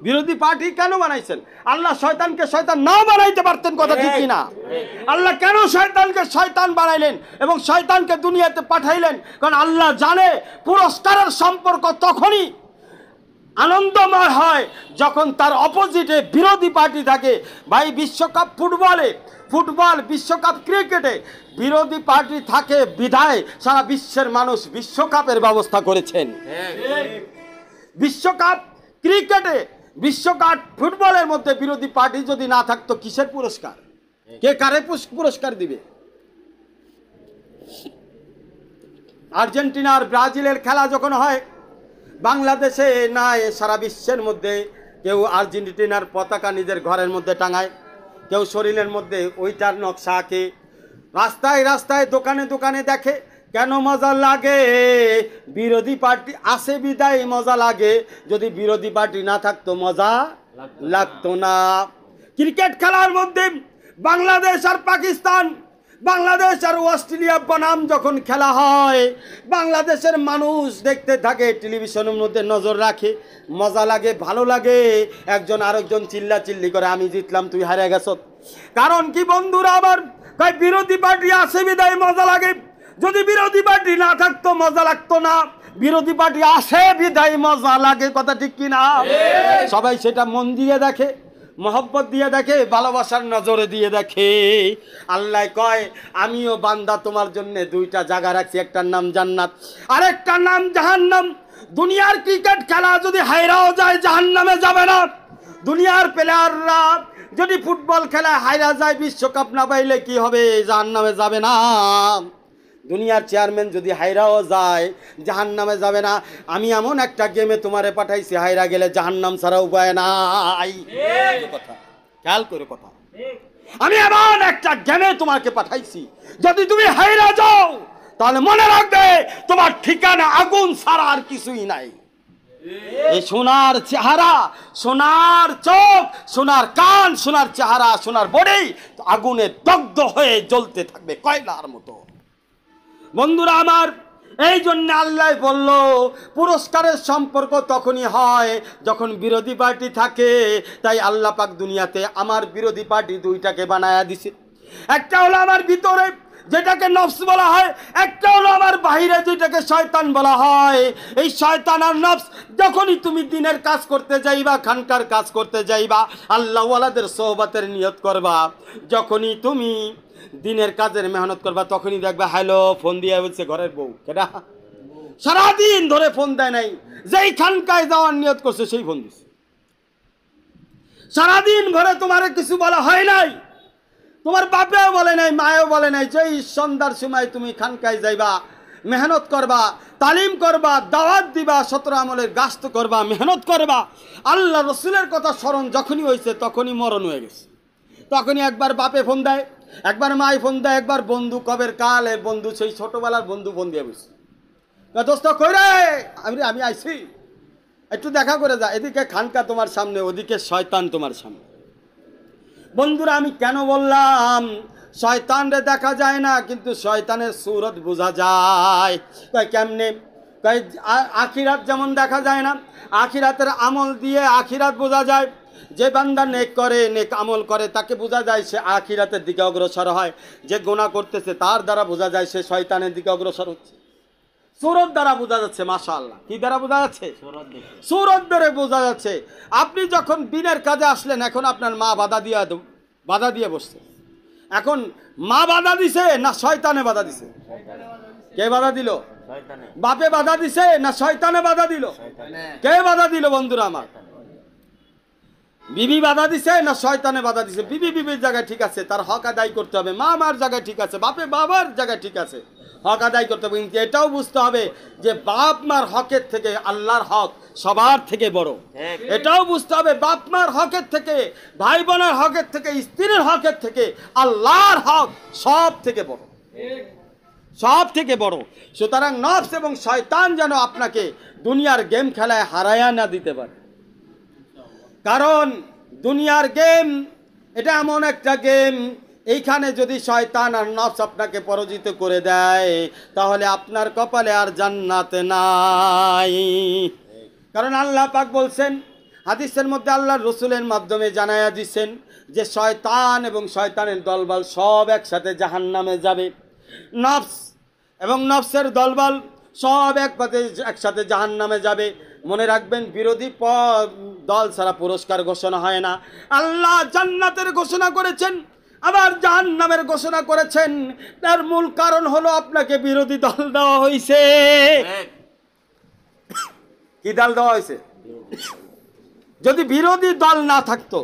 [SPEAKER 1] বিরোধী পার্টি কেন বানাইছেন? আল্লাহ শয়তানকে শয়তান নাও বানাইতে পারতেন, কথা ঠিক কিনা? আল্লাহ কেন শয়তানকে শয়তান বানাইলেন এবং শয়তানকে দুনিয়াতে পাঠাইলেন? কারণ আল্লাহ জানে পুরস্কারের সম্পর্ক তখনই আনন্দময় হয় যখন তার অপোজিটে বিরোধী পার্টি থাকে। ভাই, বিশ্বকাপ ফুটবল, বিশ্বকাপ ক্রিকেটে বিরোধী পার্টি থাকে বিধায় সারা বিশ্বের মানুষ বিশ্বকাপের ব্যবস্থা করেছেন। বিশ্বকাপ ক্রিকেটে, বিশ্বকাপ ফুটবলের মধ্যে বিরোধী পার্টি যদি না থাকতো, কিসের পুরস্কার? কে কারে পুরস্কার দিবে? আর্জেন্টিনা আর ব্রাজিলের খেলা যখন হয়, বাংলাদেশে নাই, সারা বিশ্বের মধ্যে কেউ আর্জেন্টিনার পতাকা নিজের ঘরের মধ্যে টাঙায়, কেউ শরীরের মধ্যে ওইটার নকশা আঁকে, রাস্তায় রাস্তায় দোকানে দোকানে দেখে। কেন মজা লাগে? বিরোধী পার্টি আসে বিদায় মজা লাগে। যদি বিরোধী পার্টি না থাকতো, মজা লাগতো না। ক্রিকেট খেলার মধ্যে বাংলাদেশ আর পাকিস্তান, বাংলাদেশ আর অস্ট্রেলিয়া বনাম যখন খেলা হয়, বাংলাদেশের মানুষ দেখতে থাকে, টেলিভিশনের মধ্যে নজর রাখে, মজা লাগে, ভালো লাগে। একজন আরেকজন চিল্লা চিল্লি করে, আমি জিতলাম, তুই হারিয়ে গেছ। কারণ কি বন্ধুরা আমার? বিরোধী পার্টি আসে বিদায় মজা লাগে। যদি বিরোধী পার্টি না থাকতো, মজা লাগতো না। বিরোধী পার্টি আসে বিদায় মজা লাগে, কথা ঠিক কিনা? সবাই সেটা মন দিয়ে দেখে, মহব্বত দিয়ে দেখে, ভালোবাসার নজরে দিয়ে দেখে। আল্লাহ কয়, আমিও বান্দা তোমার জন্য দুইটা জায়গা রাখছি, একটার নাম জান্নাত, আরেকটার নাম জাহান্নাম। দুনিয়ার ক্রিকেট খেলা যদি হাইরাও যায়, জাহান্নামে যাবে না। দুনিয়ার প্লেয়াররা যদি ফুটবল খেলায় হাইরা যায়, বিশ্বকাপ না পাইলে কি হবে? জাহান্নামে যাবে না। দুনিয়ার চেয়ারম্যান যদি হাইরাও যায়, জাহান্নামে যাবে না। আমি এমন একটা গেমে তোমারে পাঠাইছি, হাইরা গেলে জাহান্নাম ছাড়া উপায় নাই। কথা খেয়াল করে কথা। আমি এমন একটা গেমে তোমাকে পাঠাইছি, যদি তুমি হাইরা যাও, তাহলে মনে রাখবে তোমার ঠিকানা আগুন ছাড়া আর কিছুই নাই। এই সোনার চেহারা, সোনার চোখ, সোনার কান, সোনার চেহারা, সোনার বডি আগুনে দগ্ধ হয়ে জ্বলতে থাকবে কয়লার মতো। বন্ধুরা আমার, এই জন্য আল্লাহ বলল, পুরস্কারের সম্পর্ক তখনই হয় যখন বিরোধী পার্টি থাকে। তাই আল্লাহ পাক দুনিয়াতে আমার বিরোধী পার্টি দুইটাকে বানায়া দিছে। একটা হলো আমার ভিতরে, যেটাকে নফস বলা হয়, একটা হলো আমার বাহিরে, যেটাকে শয়তান বলা হয়। এই শয়তান আর নফস যখনই তুমি দিনের কাজ করতে যাইবা, খানকার কাজ করতে যাইবা, আল্লাহ ওয়ালাদের সোহবতের নিয়ত করবা, যখনই তুমি দিনের কাজের মেহনত করবা, তখনই দেখবা হ্যালো ফোন দিয়ে বলছে ঘরের বউ, কেডা? সারাদিন ধরে ফোন দেয় নাই, যেই খানকায় যাওয়ার নিয়ত করছে সেই ফোন দিচ্ছে। সারাদিন ঘরে তোমার কিছু বলা হয় নাই, তোমার বাপেও বলে নাই, মায়েও বলে নাই, যেই সন্ধ্যার সময় তুমি খানকায় যাইবা, মেহনত করবা, তালিম করবা, দাওয়াত দিবা, 17 আমলের গাস্ত করবা, মেহনত করবা, আল্লাহ রসুলের কথা স্মরণ যখনই হয়েছে, তখনই মরণ হয়ে গেছে। তখনই একবার বাপে ফোন দেয়, একবার মাই ফোন দেয়, একবার বন্ধু, কবের কালে বন্ধু, সেই ছোটবেলার বন্ধু ফোন দিয়ে বসে, দোস্ত কই রে? আমি আইছি, একটু দেখা করে যা। এদিকে খানকা তোমার সামনে, ওদিকে শয়তান তোমার সামনে। বন্ধুরা, আমি কেন বললাম শয়তানরে দেখা যায় না, কিন্তু শয়তানের সূরত বোঝা যায়। কয় কেমনে? কয় আখিরাত যেমন দেখা যায় না, আখিরাতের আমল দিয়ে আখিরাত বোঝা যায়। যে বান্দা নেক করে, নেক আমল করে, তাকে বোঝা যায় সে আখিরাতের দিকে অগ্রসর হয়। যে গুনাহ করতেছে তার দ্বারা বোঝা যায় সে শয়তানের দিকে অগ্রসর হচ্ছে। সূরত দ্বারা বোঝা যাচ্ছে। মাশাআল্লাহ, কি দ্বারা বোঝা যাচ্ছে? সূরত দ্বারা বোঝা যাচ্ছে। আপনি যখন দিনের কাজে আসলেন, এখন আপনার মা বাধা দিয়ে বসছে। এখন মা বাধা দিছে না শয়তানে বাধা দিছে? কে বাধা দিল? বাপে বাধা দিছে না শয়তানে বাধা দিল? কে বাধা দিল বন্ধুরা আমার? বিবি বাধা দিছে না শয়তানে বাধা দিছে? বিবির জায়গায় ঠিক আছে, তার হক আদায় করতে হবে। মা মার জায়গায় ঠিক আছে, বাবার জায়গায় ঠিক আছে, হক আদায় করতে হবে। কিন্তু এটাও বুঝতে হবে যে বাপ মার হকের থেকে আল্লাহর হক সবার থেকে বড়। এটাও বুঝতে হবে বাপ মার হকের থেকে, ভাই বোনের হকের থেকে, স্ত্রীর হকের থেকে আল্লাহর হক সব থেকে বড়, সব থেকে বড়। সুতরাং নফস এবং শয়তান যেন আপনাকে দুনিয়ার গেম খেলায় হারায়া না দিতে পারে। কারণ দুনিয়ার গেম এটা এমন একটা গেম, এইখানে যদি শয়তান আর নফস আপনাকে পরাজিত করে দেয়, তাহলে আপনার কপালে আর জান্নাত নাই। কারণ আল্লাহ পাক বলছেন, হাদিসের মধ্যে আল্লাহর রাসূলের মাধ্যমে জানায়া দিচ্ছেন যে শয়তান এবং শয়তানের দলবল সব একসাথে জাহান্নামে যাবে। নফস এবং নফসের দলবল সব একসাথে জাহান্নামে যাবে। মনে রাখবেন, বিরোধী দল ছাড়া পুরস্কার ঘোষণা হয় না। আল্লাহ জান্নাতের ঘোষণা করেছেন, আবার জাহান্নামের ঘোষণা করেছেন। তার মূল কারণ হলো আপনাকে বিরোধী দল দেওয়া হয়েছে। কি দল দেওয়া হয়েছে? যদি বিরোধী দল না থাকতো,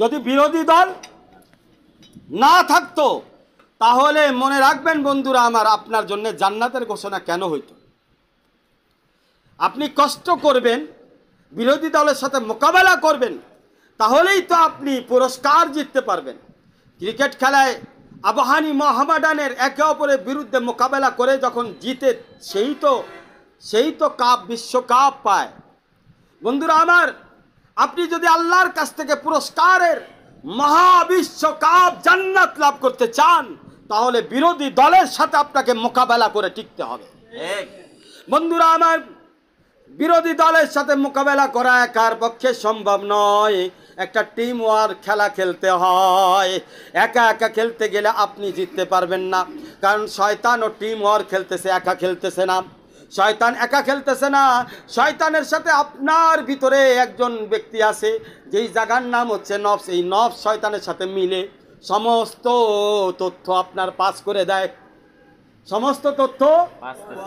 [SPEAKER 1] যদি বিরোধী দল না থাকতো, তাহলে মনে রাখবেন বন্ধুরা আমার, আপনার জন্য জান্নাতের ঘোষণা কেন হইতো? আপনি কষ্ট করবেন, বিরোধী দলের সাথে মোকাবেলা করবেন, তাহলেই তো আপনি পুরস্কার জিততে পারবেন। ক্রিকেট খেলায় আবাহনী মোহামেডানের একে অপরের বিরুদ্ধে মোকাবেলা করে যখন জিতে, সেই তো কাপ, বিশ্বকাপ পায়। বন্ধুরা আমার, আপনি যদি আল্লাহর কাছ থেকে পুরস্কারের মহাবিশ্বকাপ জান্নাত লাভ করতে চান, তাহলে বিরোধী দলের সাথে আপনাকে মোকাবেলা করে টিকতে হবে। বন্ধুরা আমার, বিরোধী দলের সাথে মোকাবেলা করা একার পক্ষে সম্ভব নয়। একটা টিম ওয়ার্ক খেলা খেলতে হয়। একা একা খেলতে গেলে আপনি জিততে পারবেন না। কারণ শয়তান ও টিম ওয়ার্ক খেলতেছে, একা খেলতেছে না। শয়তান একা খেলতেছে না, শয়তানের সাথে আপনার ভিতরে একজন ব্যক্তি আছে, যেই জায়গার নাম হচ্ছে নফস। এই নফস শয়তানের সাথে মিলে সমস্ত তথ্য আপনার পাস করে দেয়, সমস্ত তথ্য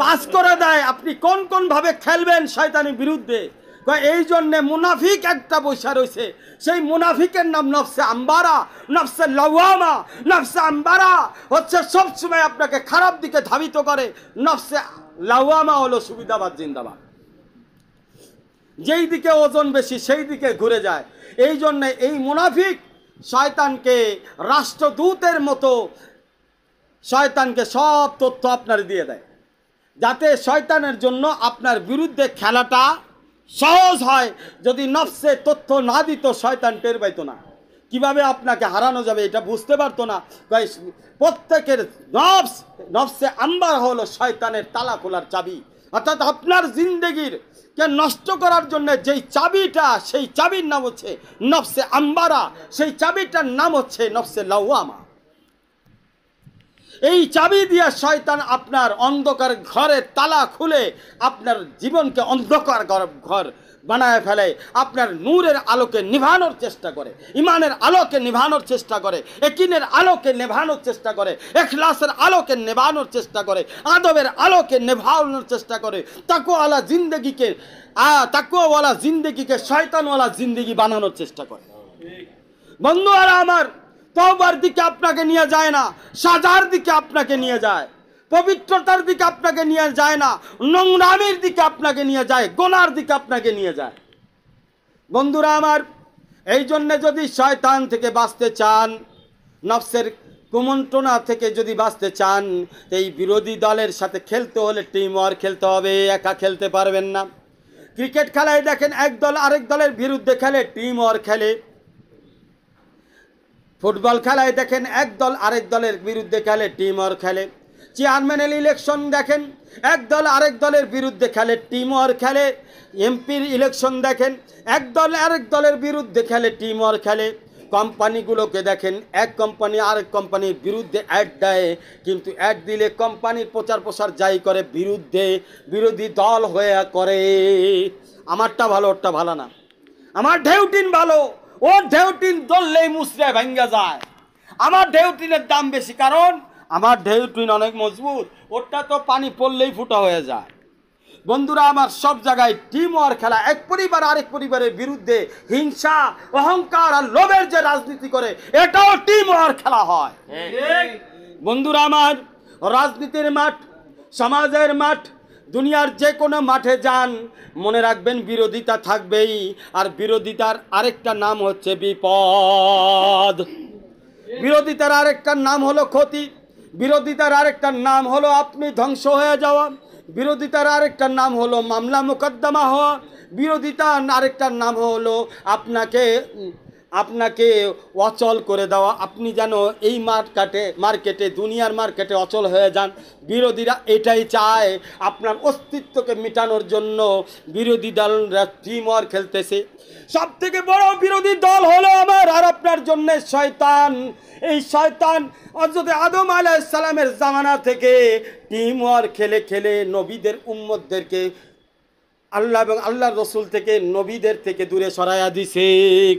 [SPEAKER 1] পাস করে দেয়। আপনি কোন কোন ভাবে খেলবেন শয়তানের বিরুদ্ধে। এই জন্যে মুনাফিক একটা বৈশা রয়েছে, সেই মুনাফিকের নাম নফসে আম্বারা, নফসে লাওয়ামা। নফসে আম্বারা হচ্ছে সবসময় আপনাকে খারাপ দিকে ধাবিত করে, নফসে লাওয়ামা হলো সুবিধাবাদ জিন্দাবাদ, যেই দিকে ওজন বেশি সেই দিকে ঘুরে যায়। এই জন্যে এই মুনাফিক শয়তানকে রাষ্ট্রদূতের মতো শয়তানকে সব তথ্য আপনার দিয়ে দেয়, যাতে শয়তানের জন্য আপনার বিরুদ্ধে খেলাটা সহজ হয়। যদি নফসে তথ্য না দিত, শয়তান টের পাইত না, কিভাবে আপনাকে হারানো যাবে এটা বুঝতে পারতো না। প্রত্যেকের নফসে আম্বার হলো শয়তানের তালা খোলার চাবি। অর্থাৎ আপনার জিন্দেগির কে নষ্ট করার জন্য যেই চাবিটা, সেই চাবির নাম হচ্ছে নফসে আম্বারা, সেই চাবিটার নাম হচ্ছে নফসে লাওয়ামা। এই চাবি দিয়ে শয়তান আপনার অন্ধকার ঘরের তালা খুলে আপনার জীবনকে অন্ধকার ঘর বানায় ফেলে, আপনার নূরের আলোকে নিভানোর চেষ্টা করে, ইমানের আলোকে নিভানোর চেষ্টা করে, একিনের আলোকে নেভানোর চেষ্টা করে, ইখলাসের আলোকে নেভানোর চেষ্টা করে, আদবের আলোকে নেভানোর চেষ্টা করে, তাকওয়াওয়ালা জিন্দেগিকে শয়তানওয়ালা জিন্দেগি বানানোর চেষ্টা করে। বন্ধুরা আমার, তওবার দিকে আপনাকে নিয়ে যায় না, সাজার দিকে আপনাকে নিয়ে যায়, পবিত্রতার দিকে আপনাকে নিয়ে যায় না, নোংরামির দিকে আপনাকে নিয়ে যায়, গুনার দিকে আপনাকে নিয়ে যায়। বন্ধুরা আমার, এই জন্যে যদি শয়তান থেকে বাঁচতে চান, নফসের কুমন্ত্রণা থেকে যদি বাঁচতে চান, এই বিরোধী দলের সাথে খেলতে হলে টিম ওয়ার্ক খেলতে হবে, একা খেলতে পারবেন না। ক্রিকেট খেলায় দেখেন এক দল আরেক দলের বিরুদ্ধে খেলে, টিম ওয়ার্ক খেলে। ফুটবল খেলায় দেখেন এক দল আরেক দলের বিরুদ্ধে খেলে, টিম ওয়ার্ক খেলে। চেয়ারম্যানের ইলেকশন দেখেন এক দল আরেক দলের বিরুদ্ধে খেলে, টিম ওয়ার্ক খেলে। এমপির ইলেকশন দেখেন এক দল আরেক দলের বিরুদ্ধে খেলে, টিম ওয়ার্ক খেলে। কোম্পানিগুলোকে দেখেন এক কোম্পানি আরেক কোম্পানির বিরুদ্ধে অ্যাড দেয়, কিন্তু অ্যাড দিলে কোম্পানির প্রচার প্রসার যাই করে বিরোধী দল হয়ে করে। আমারটা ভালো ওরটা ভালো না, আমার ঢেউটিন ভালো, ওর ঢেউটিন দললেই মুসরায় ভাঙ্গা যায়। আমার ঢেউটিনের দাম বেশি, কারণ আমার ঢেউটিন অনেক মজবুত, ওরটা তো পানি পড়লেই ফুটা হয়ে যায়। বন্ধুরা আমার, সব জায়গায় টিম ওয়ার্ক খেলা, এক পরিবার আরেক পরিবারের বিরুদ্ধে হিংসা, অহংকার আর লোভের যে রাজনীতি করে, এটাও টিম ওয়ার্ক খেলা হয়। বন্ধুরা আমার, রাজনীতির মাঠ, সমাজের মাঠ, দুনিয়ার যে কোনো মাঠে যান, মনে রাখবেন বিরোধিতা থাকবেই। আর বিরোধিতার আরেকটা নাম হচ্ছে বিপদ। বিরোধিতার আরেকটা নাম হলো ক্ষতি। বিরোধিতার আরেকটা নাম হলো আপনি ধ্বংস হয়ে যাওয়া। বিরোধিতার আরেকটার নাম হলো মামলা মোকদ্দমা হওয়া। বিরোধিতার আরেকটার নাম হলো আপনাকে অচল করে দেওয়া। আপনি যেন এই মার্কেটে দুনিয়ার মার্কেটে অচল হয়ে যান। বিরোধীরা এটাই চায়, আপনার অস্তিত্বকে মেটানোর জন্য বিরোধী দলরা টিম ওয়ার্ক খেলতেছে। সব থেকে বড় বিরোধী দল হলো আমার আর আপনার জন্য শয়তান। এই শয়তান হযরত আদম আলাইহিস সালামের জামানা থেকে টিম ওয়ার্ক খেলে খেলে নবীদের উম্মতদেরকে আল্লাহ এবং আল্লাহর রসুল থেকে, নবীদের থেকে দূরে সরাইয়া দিছে।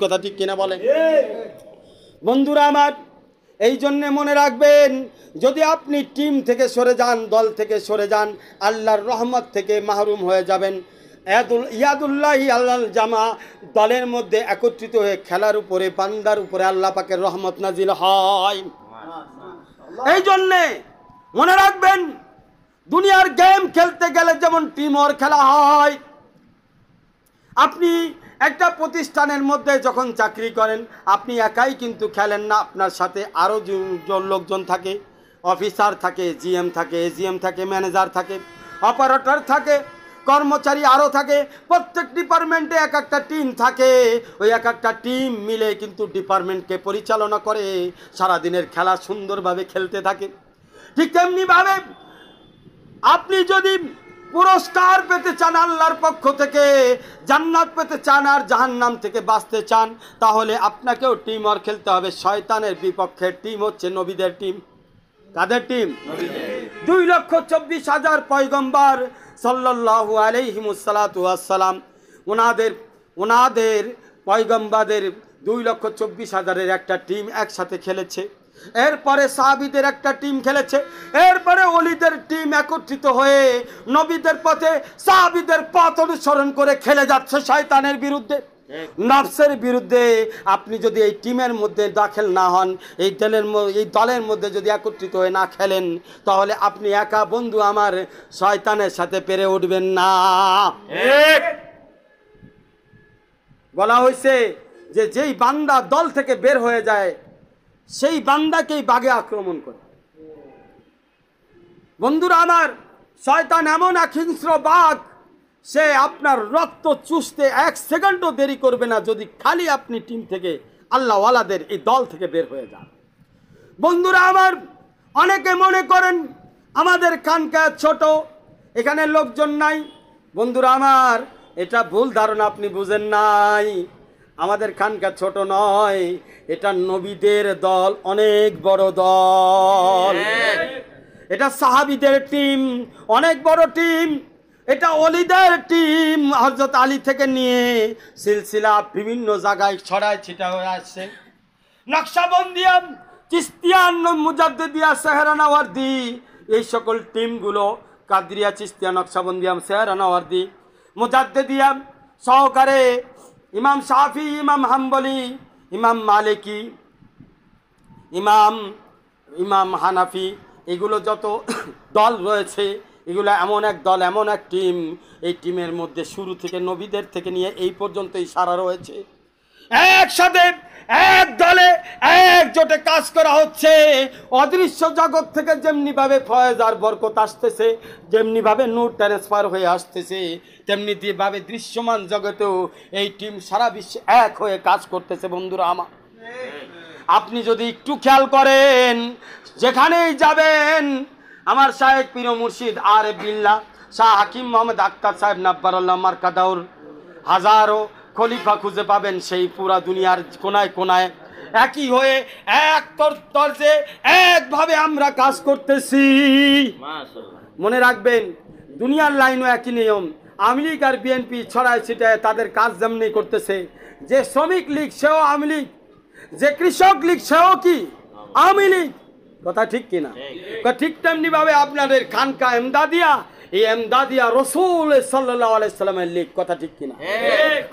[SPEAKER 1] কথা ঠিক কিনা বলেন? বন্ধুরা আমার, এই জন্যে মনে রাখবেন, যদি আপনি টিম থেকে সরে যান, দল থেকে সরে যান, আল্লাহর রহমত থেকে মাহরুম হয়ে যাবেন। ইয়াদুল্লাহি আল্লাহর জামা, দলের মধ্যে একত্রিত হয়ে খেলার উপরে, বান্দার উপরে আল্লাহ পাকের রহমত নাজিল হয়। এই জন্যে মনে রাখবেন, দুনিয়ার গেম খেলতে গেলে যেমন টিম ওয়ার্ক খেলা হয়। আপনি একটা প্রতিষ্ঠানের মধ্যে যখন চাকরি করেন, আপনি একাই কিন্তু খেলেন না, আপনার সাথে আরও লোকজন থাকে, অফিসার থাকে, জিএম থাকে, এজিএম থাকে, ম্যানেজার থাকে, অপারেটর থাকে, কর্মচারী আরও থাকে। প্রত্যেক ডিপার্টমেন্টে এক একটা টিম থাকে। ওই এক একটা টিম মিলে কিন্তু ডিপার্টমেন্টকে পরিচালনা করে, সারাদিনের খেলা সুন্দরভাবে খেলতে থাকে। ঠিক তেমনিভাবে আপনি যদি পুরস্কার পেতে চান আল্লাহর পক্ষ থেকে, জান্নাত পেতে চান আর জাহান্নাম থেকে বাঁচতে চান, তাহলে আপনাকেও টিম ওয়ার্ক খেলতে হবে। শয়তানের বিপক্ষের টিম হচ্ছে নবীদের টিম। কাদের টিম? 2,24,000 পয়গম্বর সাল্লাল্লাহু আলাইহি ওয়াসাল্লাম, ওনাদের পয়গম্বরদের 2,24,000-এর একটা টিম একসাথে খেলেছে। এরপরে সাহাবীদের একটা টিম খেলেছে। এরপরে ওলিদের টিম একত্রিত হয়ে নবীদের পথে, সাহাবীদের পথ অনুসরণ করে খেলে যাচ্ছে শয়তানের বিরুদ্ধে, নফসের বিরুদ্ধে। আপনি যদি এই টিমের মধ্যে দাখিল না হন, এই দলের মধ্যে যদি একত্রিত হয়ে না খেলেন, তাহলে আপনি একা, বন্ধু আমার, শয়তানের সাথে পেরে উঠবেন না। বলা হয়েছে যে যেই বান্দা দল থেকে বের হয়ে যায়, সেই বান্দাকেই বাঘে আক্রমণ করে। বন্ধুরা আমার, শয়তান এমন এক হিংস্র বাঘ, সে আপনার রক্ত চুষতে 1 সেকেন্ডও দেরি করবে না, যদি খালি আপনি টিম থেকে, আল্লাহওয়ালাদের এই দল থেকে বের হয়ে যান। বন্ধুরা আমার, অনেকে মনে করেন আমাদের খানকা ছোট, এখানে লোকজন নাই। বন্ধুরা আমার, এটা ভুল ধারণা, আপনি বুঝেন নাই। আমাদের খানকা ছোট নয়, এটা নবীদের দল, অনেক বড় দল। এটা সাহাবীদের টিম, অনেক বড় টিম। এটা ওলিদের টিম, হযরত আলী থেকে নিয়ে সিলসিলা বিভিন্ন জায়গায় ছড়ায় ছিটা হয়ে আসছে। নকশবন্দিয়া, চিস্তিয়ান, মুজাদ্দিদিয়া, সেহরানাওয়ার্দী, এই সকল টিমগুলো, কাদরিয়া, চিস্তিয়া, নকশবন্দিয়া, সেহরানাওয়ার্দী, মুজাদ্দিদিয়া সহকারে ইমাম শাফি, ইমাম হাম্বলি, ইমাম মালিকি, ইমাম হানাফি, এগুলো যত দল রয়েছে, এগুলো এমন এক দল, এমন এক টিম। এই টিমের মধ্যে শুরু থেকে নবীদের থেকে নিয়ে এই পর্যন্ত ইশারা রয়েছে। একসাথে এক দলে একজোটে কাজ করা হচ্ছে। অদৃশ্য জগৎ থেকে যেমনি ভাবে ফয়েজ আর বরকত আসতেছে, যেমনি ভাবে নূর ট্রান্সফার হয়ে আসতেছে, তেমনি ভাবে দৃশ্যমান জগতেও এই টিম সারা বিশ্বে এক হয়ে কাজ করতেছে। বন্ধুরা আমার, আপনি যদি একটু খেয়াল করেন, যেখানেই যাবেন আমার শায়েখ পীর মুর্শিদ আরেফ বিল্লাহ শাহ হাকিম মোহাম্মদ আক্তার সাহেব নাব্বারাল্লাহ মার্কাদাউর হাজারো খলিফা খুঁজে পাবেন সেই পুরা দুনিয়ার কোনায় কোনায় একই হয়ে এক তর্জে একভাবে আমরা কাজ করতেছি। মনে রাখবেন, দুনিয়ার লাইনও একই নিয়ম। আওয়ামী লীগ আর বিএনপি ছড়ায় ছিটায় তাদের কাজ যেমনি করতেছে। যে শ্রমিক লীগ সেও আওয়ামী লীগ, যে কৃষক লীগ সেও কি আওয়ামী লীগ। কথা ঠিক কিনা? ঠিক তেমনি ভাবে আপনাদের খানকা এমদাদিয়া, এই এমদাদিয়া রসুল সাল্লাল্লাহু আলাইহি সাল্লামের লীগ। কথা ঠিক কিনা?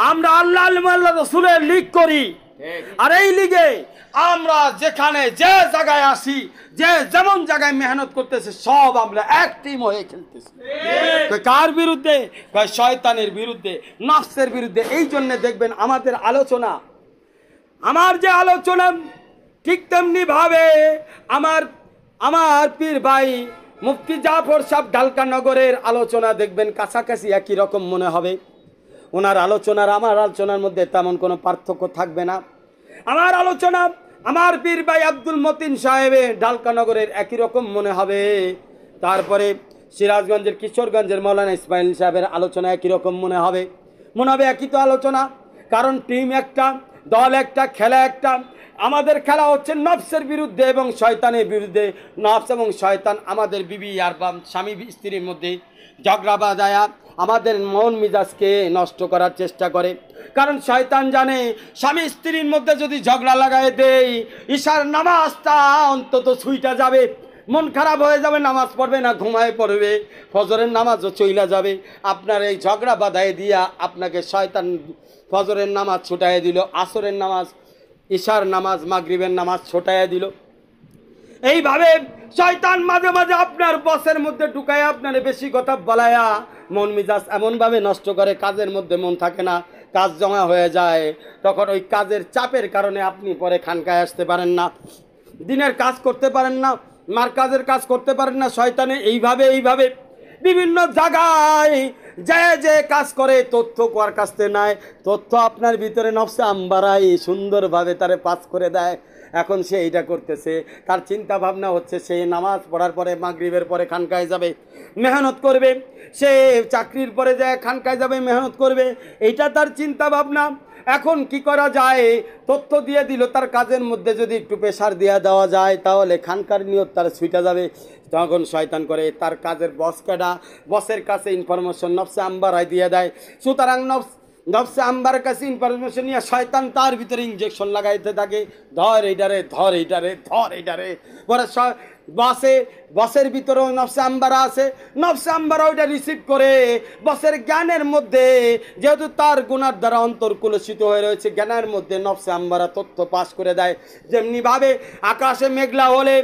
[SPEAKER 1] আমরা আল্লাহ আল্লাহ রসুলের লীগ করি, আর এই লিগে আমরা যেখানে যে জায়গায় আসি, যে যেমন জায়গায় মেহনত করতেছে, সব আমরা এক টিম হয়ে খেলতেছি। কার বিরুদ্ধে? শয়তানের বিরুদ্ধে, নফসের বিরুদ্ধে। এই জন্য দেখবেন আমাদের আলোচনা, আমার যে আলোচনা, ঠিক তেমনি ভাবে আমার পীর ভাই মুফতি জাফর সাহেব ঢালকা নগরের আলোচনা দেখবেন কাছাকাছি একই রকম মনে হবে। ওনার আলোচনার আমার আলোচনার মধ্যে তেমন কোনো পার্থক্য থাকবে না। আমার আলোচনা আমার পীর ভাই আব্দুল মতিন সাহেবের ঢালকা নগরের একই রকম মনে হবে। তারপরে সিরাজগঞ্জের কিশোরগঞ্জের মৌলানা ইসমাইল সাহেবের আলোচনা একই রকম মনে হবে। একই তো আলোচনা, কারণ টিম একটা, দল একটা, খেলা একটা। আমাদের খেলা হচ্ছে নফসের বিরুদ্ধে এবং শয়তানের বিরুদ্ধে। নফস এবং শয়তান আমাদের বিবি আর স্বামী স্ত্রীর মধ্যে ঝগড়া বাজায়া আমাদের মন মিজাজকে নষ্ট করার চেষ্টা করে। কারণ শয়তান জানে স্বামী স্ত্রীর মধ্যে যদি ঝগড়া লাগাই দেই, ঈশার নামাজটা অন্তত ছুইটা যাবে, মন খারাপ হয়ে যাবে, নামাজ পড়বে না, ঘুমায় পড়বে, ফজরের নামাজও চইলা যাবে। আপনার এই ঝগড়া বাধায় দিয়া আপনাকে শয়তান ফজরের নামাজ ছুটাইয়া দিল, আসরের নামাজ, ঈশার নামাজ, মাগরিবের নামাজ ছোটাইয়া দিল। এইভাবে শয়তান মাঝে মাঝে আপনার বসের মধ্যে ঢুকায় আপনার বেশি কথা বলায়া মন মিজাজ এমনভাবে নষ্ট করে, কাজের মধ্যে মন থাকে না, কাজ জমা হয়ে যায়। তখন ওই কাজের চাপের কারণে আপনি পরে খানকায় আসতে পারেন না, দিনের কাজ করতে পারেন না, কাজের কাজ করতে পারেন না। শয়তানে এইভাবে বিভিন্ন জায়গায় যে কাজ করে, তথ্য কার কাছে নাই, তথ্য আপনার ভিতরে নফসে আম্বারাই সুন্দরভাবে তারে পাস করে দেয়। এখন সে এইটা করতেছে, তার চিন্তা ভাবনা হচ্ছে সে নামাজ পড়ার পরে মাগরিবের পরে খানকায় যাবে, মেহনত করবে, সে চাকরির পরে যায় খানকায় যাবে, মেহনত করবে, এইটা তার চিন্তা ভাবনা। এখন কি করা যায়? তথ্য দিয়ে দিল, তার কাজের মধ্যে যদি একটু প্রেশার দেওয়া যায় তাহলে খানকার নিয়ত তার ছুটে যাবে। তখন শয়তান করে তার কাজের বসের কাছে ইনফরমেশন নফসে আম্বারায় দিয়ে দেয়। সুতরাং নফসে আম্বার কাছে ইনফরমেশন নিয়ে শয়তান তার ভিতরে ইঞ্জেকশন লাগাইতে থাকে, ধর এইটারে, ধর এইটারে, ধর এইটারে। পরে বসের ভিতরেও নফসে আম্বারা আছে, নফসে আম্বারা ওইটা রিসিভ করে বসের জ্ঞানের মধ্যে, যেহেতু তার গুনার দ্বারা অন্তর কুলসিত হয়ে রয়েছে, জ্ঞানের মধ্যে নফসে আম্বারা তথ্য পাস করে দেয়। যেমনিভাবে আকাশে মেঘলা হলে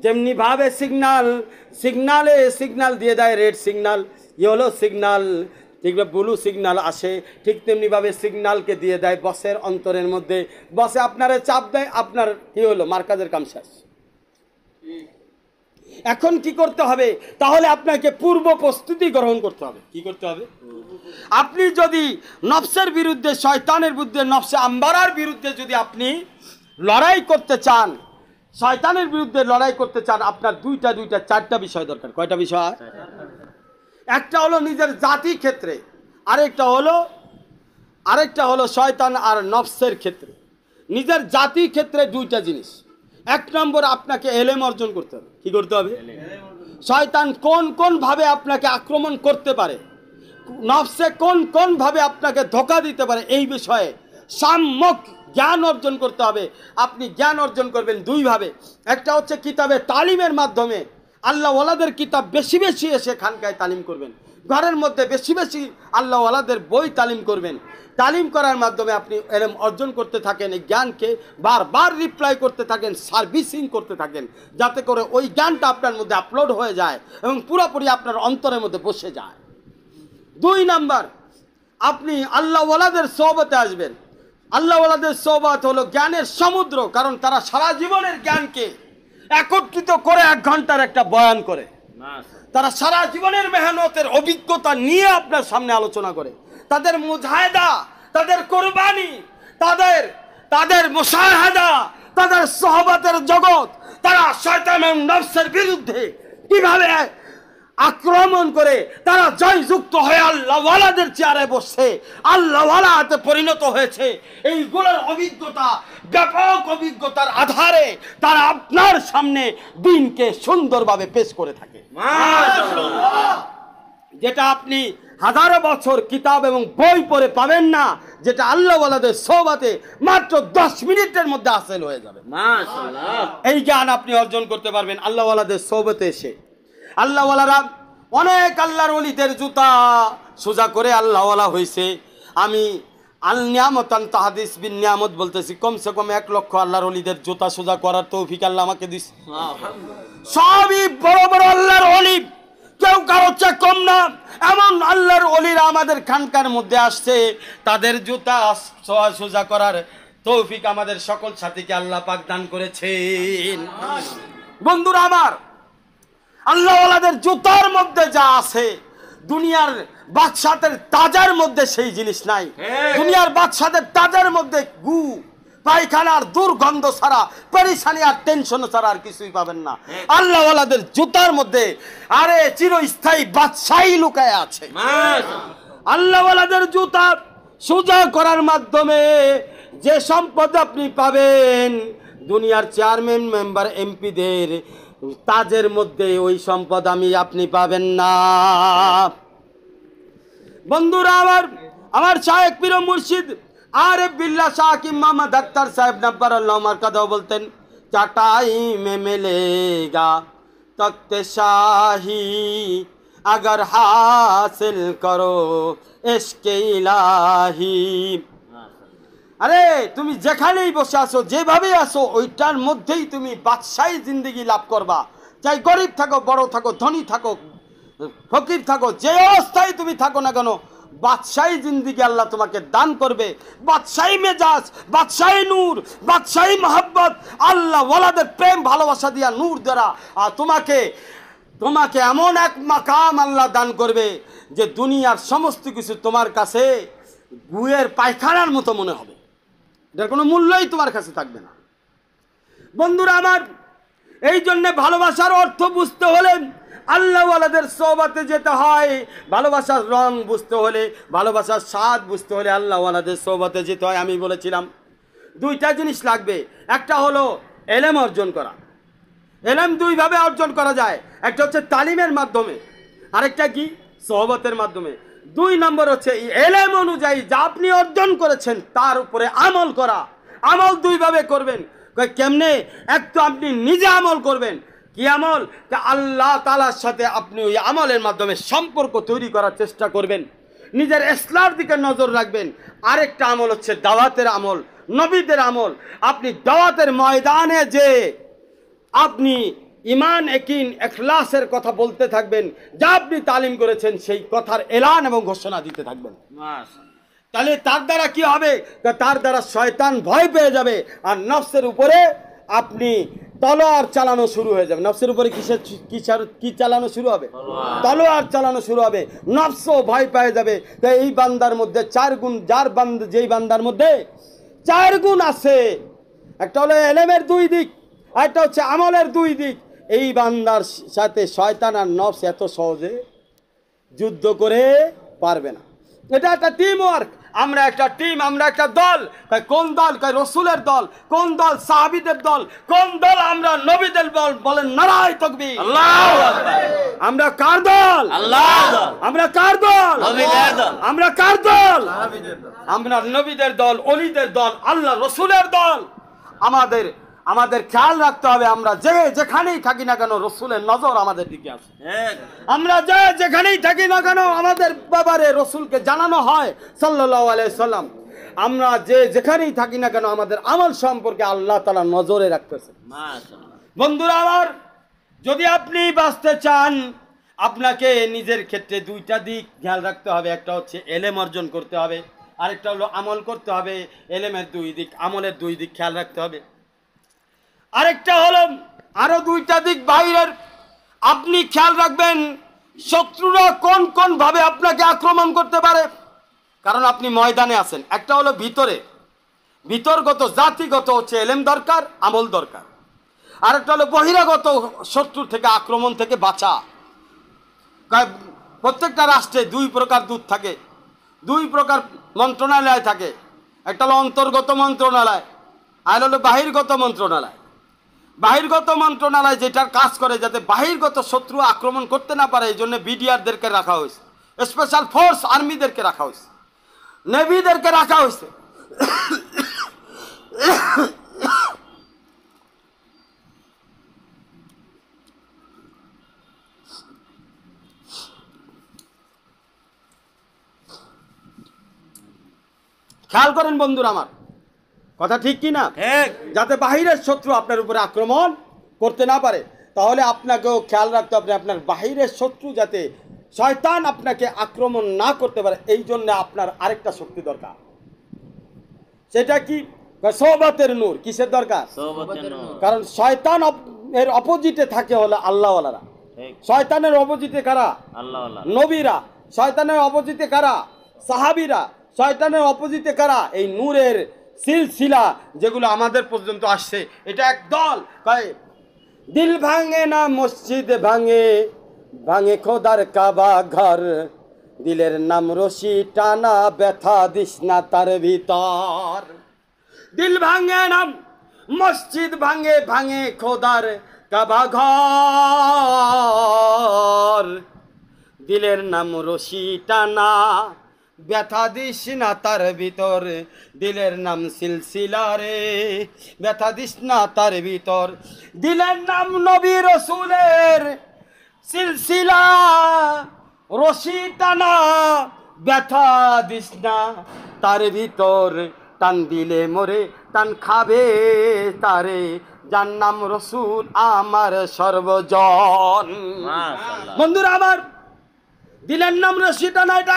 [SPEAKER 1] যেমনিভাবে সিগনাল দিয়ে দেয়, রেড সিগনাল, ইয়েলো সিগনাল, ঠিকভাবে ব্লু সিগনাল আসে, ঠিক তেমনিভাবে সিগনালকে দিয়ে দেয় বসের অন্তরের মধ্যে। বসে আপনারে চাপ দেয়, আপনার কি হলো, মার্কাজের কাম শেষ। এখন কি করতে হবে? তাহলে আপনাকে পূর্ব প্রস্তুতি গ্রহণ করতে হবে। কি করতে হবে? আপনি যদি নফসের বিরুদ্ধে, শয়তানের বিরুদ্ধে, নফসে আম্বারার বিরুদ্ধে যদি আপনি লড়াই করতে চান, শয়তানের বিরুদ্ধে লড়াই করতে চান, আপনার চারটা বিষয় দরকার। কয়টা বিষয়? একটা হলো নিজের জাতি ক্ষেত্রে, আরেকটা হলো শয়তান আর নফসের ক্ষেত্রে। নিজের জাতি ক্ষেত্রে দুইটা জিনিস। এক নম্বর, আপনাকে এলেম অর্জন করতে হবে। কি করতে হবে? শয়তান কোন ভাবে আপনাকে আক্রমণ করতে পারে, নফসে কোন ভাবে আপনাকে ধোঁকা দিতে পারে, এই বিষয়ে সম্যক জ্ঞান অর্জন করতে হবে। আপনি জ্ঞান অর্জন করবেন দুইভাবে। একটা হচ্ছে কিতাবে তালিমের মাধ্যমে, আল্লাহ ওয়ালাদের কিতাব বেশি এসে খানকায় তালিম করবেন, ঘরের মধ্যে বেশি আল্লাহ ওয়ালাদের বই তালিম করবেন। তালিম করার মাধ্যমে আপনি এলম অর্জন করতে থাকেন, এই জ্ঞানকে বারবার রিপ্লাই করতে থাকেন, সার্ভিসিং করতে থাকেন, যাতে করে ওই জ্ঞানটা আপনার মধ্যে আপলোড হয়ে যায় এবং পুরোপুরি আপনার অন্তরের মধ্যে বসে যায়। 2 নাম্বার, আপনি আল্লাহ ওয়ালাদের সোহবতে আসবেন। আল্লাহওয়ালাদের সোহবত হলো জ্ঞানের সমুদ্র, কারণ তারা সারা জীবনের জ্ঞানকে একত্রিত করে 1 ঘন্টার একটা বয়ান করে। তারা সারা জীবনের মেহনতের অভিজ্ঞতা নিয়ে আপনার সামনে আলোচনা করে। তাদের মুজাহিদা, তাদের কোরবানি, তাদের মুশাহাদা, তাদের সোহবতের জগৎ, তারা শয়তান এবং নফসের বিরুদ্ধে কিভাবে আক্রমণ করে তারা জয়যুক্ত হয়ে আল্লাহওয়ালাদের চেয়ারে বসছে, আল্লাহওয়ালাতে পরিণত হয়েছে, এইগুলোর অভিজ্ঞতা, ব্যাপক অভিজ্ঞতার আধারে তারা আপনার সামনে দিনকে সুন্দরভাবে পেশ করে থাকে। যেটা আপনি হাজারো বছর কিতাব এবং বই পড়ে পাবেন না, যেটা আল্লাহওয়ালাদের সোহবতে মাত্র 10 মিনিটের মধ্যে হাসিল হয়ে যাবে। মাশাআল্লাহ, এই জ্ঞান আপনি অর্জন করতে পারবেন আল্লাহওয়ালাদের সোহবতে এসে। আল্লাহওয়ালারা অনেক আল্লাহর ওলিদের জুতা সোজা করে আল্লাহওয়ালা হয়েছে। আমি আল নিয়ামতান তাহাদিস বিন নিয়ামত বলতেছি, কমসে কম 1 লক্ষ আল্লাহর ওলিদের জুতা সোজা করার তৌফিক আল্লাহ আমাকে দিচ্ছে। সবই বড় বড় আল্লাহর ওলি, কেউ কারো চেয়ে কম না। এমন আল্লাহর ওলিরা আমাদের খানকার মধ্যে আসছে, তাদের জুতা সোজা করার তৌফিক আমাদের সকল সাথীকে আল্লাহ পাক দান করেছেন। বন্ধুরা আমার, আল্লাহওয়ালাদের জুতার মধ্যে যা আছে, দুনিয়ার বাদশাদের তাজার মধ্যে সেই জিনিস নাই। দুনিয়ার বাদশাদের তাজার মধ্যে গু পায়খানার দুর্গন্ধ ছাড়া, পরেশানি আর টেনশন ছাড়া আর কিছুই পাবেন না। আল্লাহওয়ালাদের জুতার মধ্যে আরে চিরস্থায়ী বাদশাহী লুকায় আছে। আল্লাহওয়ালাদের জুতা সোজা করার মাধ্যমে যে সম্পদ আপনি পাবেন, দুনিয়ার চেয়ারম্যান, মেম্বার, এমপিদের তাজের মধ্যে ওই সম্পদ আপনি পাবেন না। বন্ধুরা আমার শায়েখ পীর মুর্শিদ আরিফ বিল্লাহ শাহ হাকিম মোহাম্মদ আখতার সাহেব নব্বরুল্লাহ মারকাদা বলতেন, চাটাই মে মিলেগা তख्ते শাহী अगर हासिल करो इश्क़ इलाही। আরে তুমি যেখানেই বসে আসো, যেভাবে আসো, ওইটার মধ্যেই তুমি বাদশাহী জিন্দেগি লাভ করবা। চাই গরিব থাকো, বড় থাকো, ধনী থাকো, ফকির থাকো, যে অবস্থায় তুমি থাকো না কেন, বাদশাহী জিন্দেগি আল্লাহ তোমাকে দান করবে। বাদশাহী মেজাজ, বাদশাহী নূর, বাদশাহী মহব্বত, আল্লাহ ওয়ালাদের প্রেম ভালোবাসা দিয়া নূর দ্বারা আর তোমাকে এমন এক মাকাম আল্লাহ দান করবে যে দুনিয়ার সমস্ত কিছু তোমার কাছে গুয়ের পায়খানার মতো মনে হবে, এটার কোনো মূল্যই তোমার কাছে থাকবে না। বন্ধুরা আমার, এই জন্যে ভালোবাসার অর্থ বুঝতে হলে আল্লাহওয়ালাদের সোহবতে যেতে হয়। ভালোবাসার রং বুঝতে হলে, ভালোবাসার স্বাদ বুঝতে হলে আল্লাহওয়ালাদের সোহবতে যেতে হয়। আমি বলেছিলাম 2টা জিনিস লাগবে। একটা হলো এলেম অর্জন করা। এলেম 2 ভাবে অর্জন করা যায়, একটা হচ্ছে তালিমের মাধ্যমে, আরেকটা কি সোহবতের মাধ্যমে। 2 নম্বর হচ্ছে এলেম অনুযায়ী যা আপনি অর্জন করেছেন তার উপরে আমল করা। আমল 2 ভাবে করবেন। কেমনে? এক তো আপনি নিজে আমল করবেন। কি আমল? আল্লাহ তাআলার সাথে আপনি ওই আমলের মাধ্যমে সম্পর্ক তৈরি করার চেষ্টা করবেন, নিজের ইসলামের দিকে নজর রাখবেন। আরেকটা আমল হচ্ছে দাওয়াতের আমল, নবীদের আমল। আপনি দাওয়াতের ময়দানে যে আপনি ইমান, ইয়াকিন, ইখলাসের কথা বলতে থাকবেন, যা আপনি তালিম করেছেন সেই কথার এলান এবং ঘোষণা দিতে থাকবেন। তাহলে তার দ্বারা কি হবে? তার দ্বারা শয়তান ভয় পেয়ে যাবে আর নফসের উপরে আপনি তলোয়ার চালানো শুরু হয়ে যাবে। নফসের উপরে কি চালানো শুরু হবে? তলোয়ার চালানো শুরু হবে। নফসও ভয় পেয়ে যাবে। তাই এই বান্দার মধ্যে 4 গুণ, যেই বান্দার মধ্যে 4 গুণ আছে, একটা হলো এলেমের 2 দিক, আরেকটা হচ্ছে আমলের 2 দিক। এই বান্দার সাথে শয়তান আর নফস এত সহজে যুদ্ধ করে পারবে না। এটা একটা টিম ওয়ার্ক। আমরা একটা টিম, আমরা একটা দল। কোন দল? রসুলের দল। কোন দল? সাহাবীদের দল। কোন দল? আমরা নবীদের দল। বলেন নারায়ে তাকবীর, আল্লাহু আকবার। আমরা কার দল? আল্লাহর দল। আমরা কার দল? নবীদের দল। আমরা কার দল? সাহাবীদের দল। আমরা নবীদের দল, ওলিদের দল, আল্লাহ রসুলের দল। আমাদের খেয়াল রাখতে হবে, আমরা যেখানেই থাকি না কেন রসুলের নজর আমাদের দিকে আছে। আমরা যেখানেই থাকি না কেন আমাদের ব্যাপারে রসুলকে জানানো হয় সাল্লাল্লাহু আলাইহি সাল্লাম। আমরা যেখানেই থাকি না কেন আমাদের আমল সম্পর্কে আল্লাহ তাআলা নজরে রাখতেছে। বন্ধুরা আমার, যদি আপনি বাঁচতে চান, আপনাকে নিজের ক্ষেত্রে 2টা দিক খেয়াল রাখতে হবে। একটা হচ্ছে এলেম অর্জন করতে হবে, আরেকটা হলো আমল করতে হবে, এলেমের দুই দিক, আমলের দুই দিক খেয়াল রাখতে হবে। আরেকটা হলো আরো দুইটা দিক বাইরের, আপনি খেয়াল রাখবেন শত্রুরা কোন কোন ভাবে আপনাকে আক্রমণ করতে পারে, কারণ আপনি ময়দানে আছেন। একটা হলো ভিতরে, ভিতরগত জাতিগত হচ্ছে এলেম দরকার, আমল দরকার। আরেকটা হলো বহিরাগত, শত্রু থেকে আক্রমণ থেকে বাঁচা। প্রত্যেকটা রাষ্ট্রে দুই প্রকার দূত থাকে, দুই প্রকার মন্ত্রণালয় থাকে। একটা হলো অন্তর্গত মন্ত্রণালয়, আর হলো বাহিরগত মন্ত্রণালয়। বাহিরগত মন্ত্রণালয় যেটার কাজ করে যাতে বাহিরগত শত্রু আক্রমণ করতে না পারে, এই জন্য বিডিআরদেরকে রাখা হয়েছে, স্পেশাল ফোর্স আর্মিদেরকে রাখা হয়েছে, নেভিদেরকে রাখা হয়েছে। খেয়াল করেন বন্ধুরা, আমার কথা ঠিক কি না? যাতে বাহিরের শত্রু আপনার উপরে আক্রমণ করতে না পারে, তাহলে আপনাকেও খেয়াল রাখতে হবে আপনার বাহিরের শত্রু যাতে শয়তান আপনাকে আক্রমণ না করতে পারে। এই জন্য আপনার আরেকটা শক্তি দরকার, সেটা কি? সোহবতের নূর। কিসের দরকার? কারণ শয়তান এর অপোজিটে থাকে হলো আল্লাহওয়ালারা। শয়তানের অপোজিটে কারা? নবীরা। শয়তানের অপোজিটে কারা? সাহাবীরা। শয়তানের অপোজিটে কারা? এই নূরের সিলসিলা যেগুলো আমাদের পর্যন্ত আসছে, এটা এক দল। দিল ভাঙে না মসজিদ ভাঙে, ভাঙে খোদার কাবা ঘর, দিলের নাম রশি টানা, ব্যথা দিস না তার ভিতর। দিল ভাঙে না মসজিদ ভাঙে, ভাঙে খোদার কাবা ঘর, দিলের নাম রশি টানা, ব্যথা দিস না তার ভিতর, দিলের নাম সিলসিলা রে, ব্যথা দিস না তার ভিতর। দিলের নাম নবী রসুলের সিলসিলা, রশি টানা, ব্যথা দিস না তার ভিতর। টান দিলে মোরে টান খাবে তারে, যার নাম রসুল আমার সর্বজন। বন্ধুরা আমার, দিলের নাম রশি টানা এটা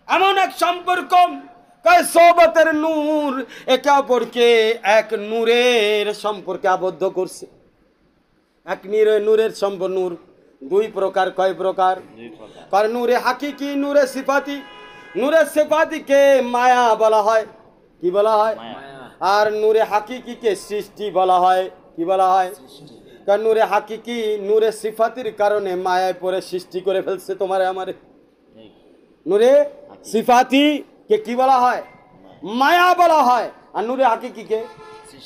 [SPEAKER 1] এমন এক সম্পর্ক, সোহবতের নূর একে অপরকে এক নূরের সম্পর্কে আবদ্ধ করছে। এক নূরের সম্পর্ক। নূর দুই প্রকার। কয় প্রকার? কারণ নূরে হাকিকি, নূরে সিফাতি। নূরে সিফাতিকে মায়া বলা হয়। কি বলা হয়? আর নূরে হাকিকিকে সৃষ্টি বলা হয়। কি বলা হয়? কারণ নূরে হাকিকি নূরে সিফাতির কারণে মায়ায় পড়ে সৃষ্টি করে ফেলছে তোমারে আমারে। নূরে সিফাতি কে কি বলা হয়? মায়া বলা হয়। আর নূরে হাকিকিকে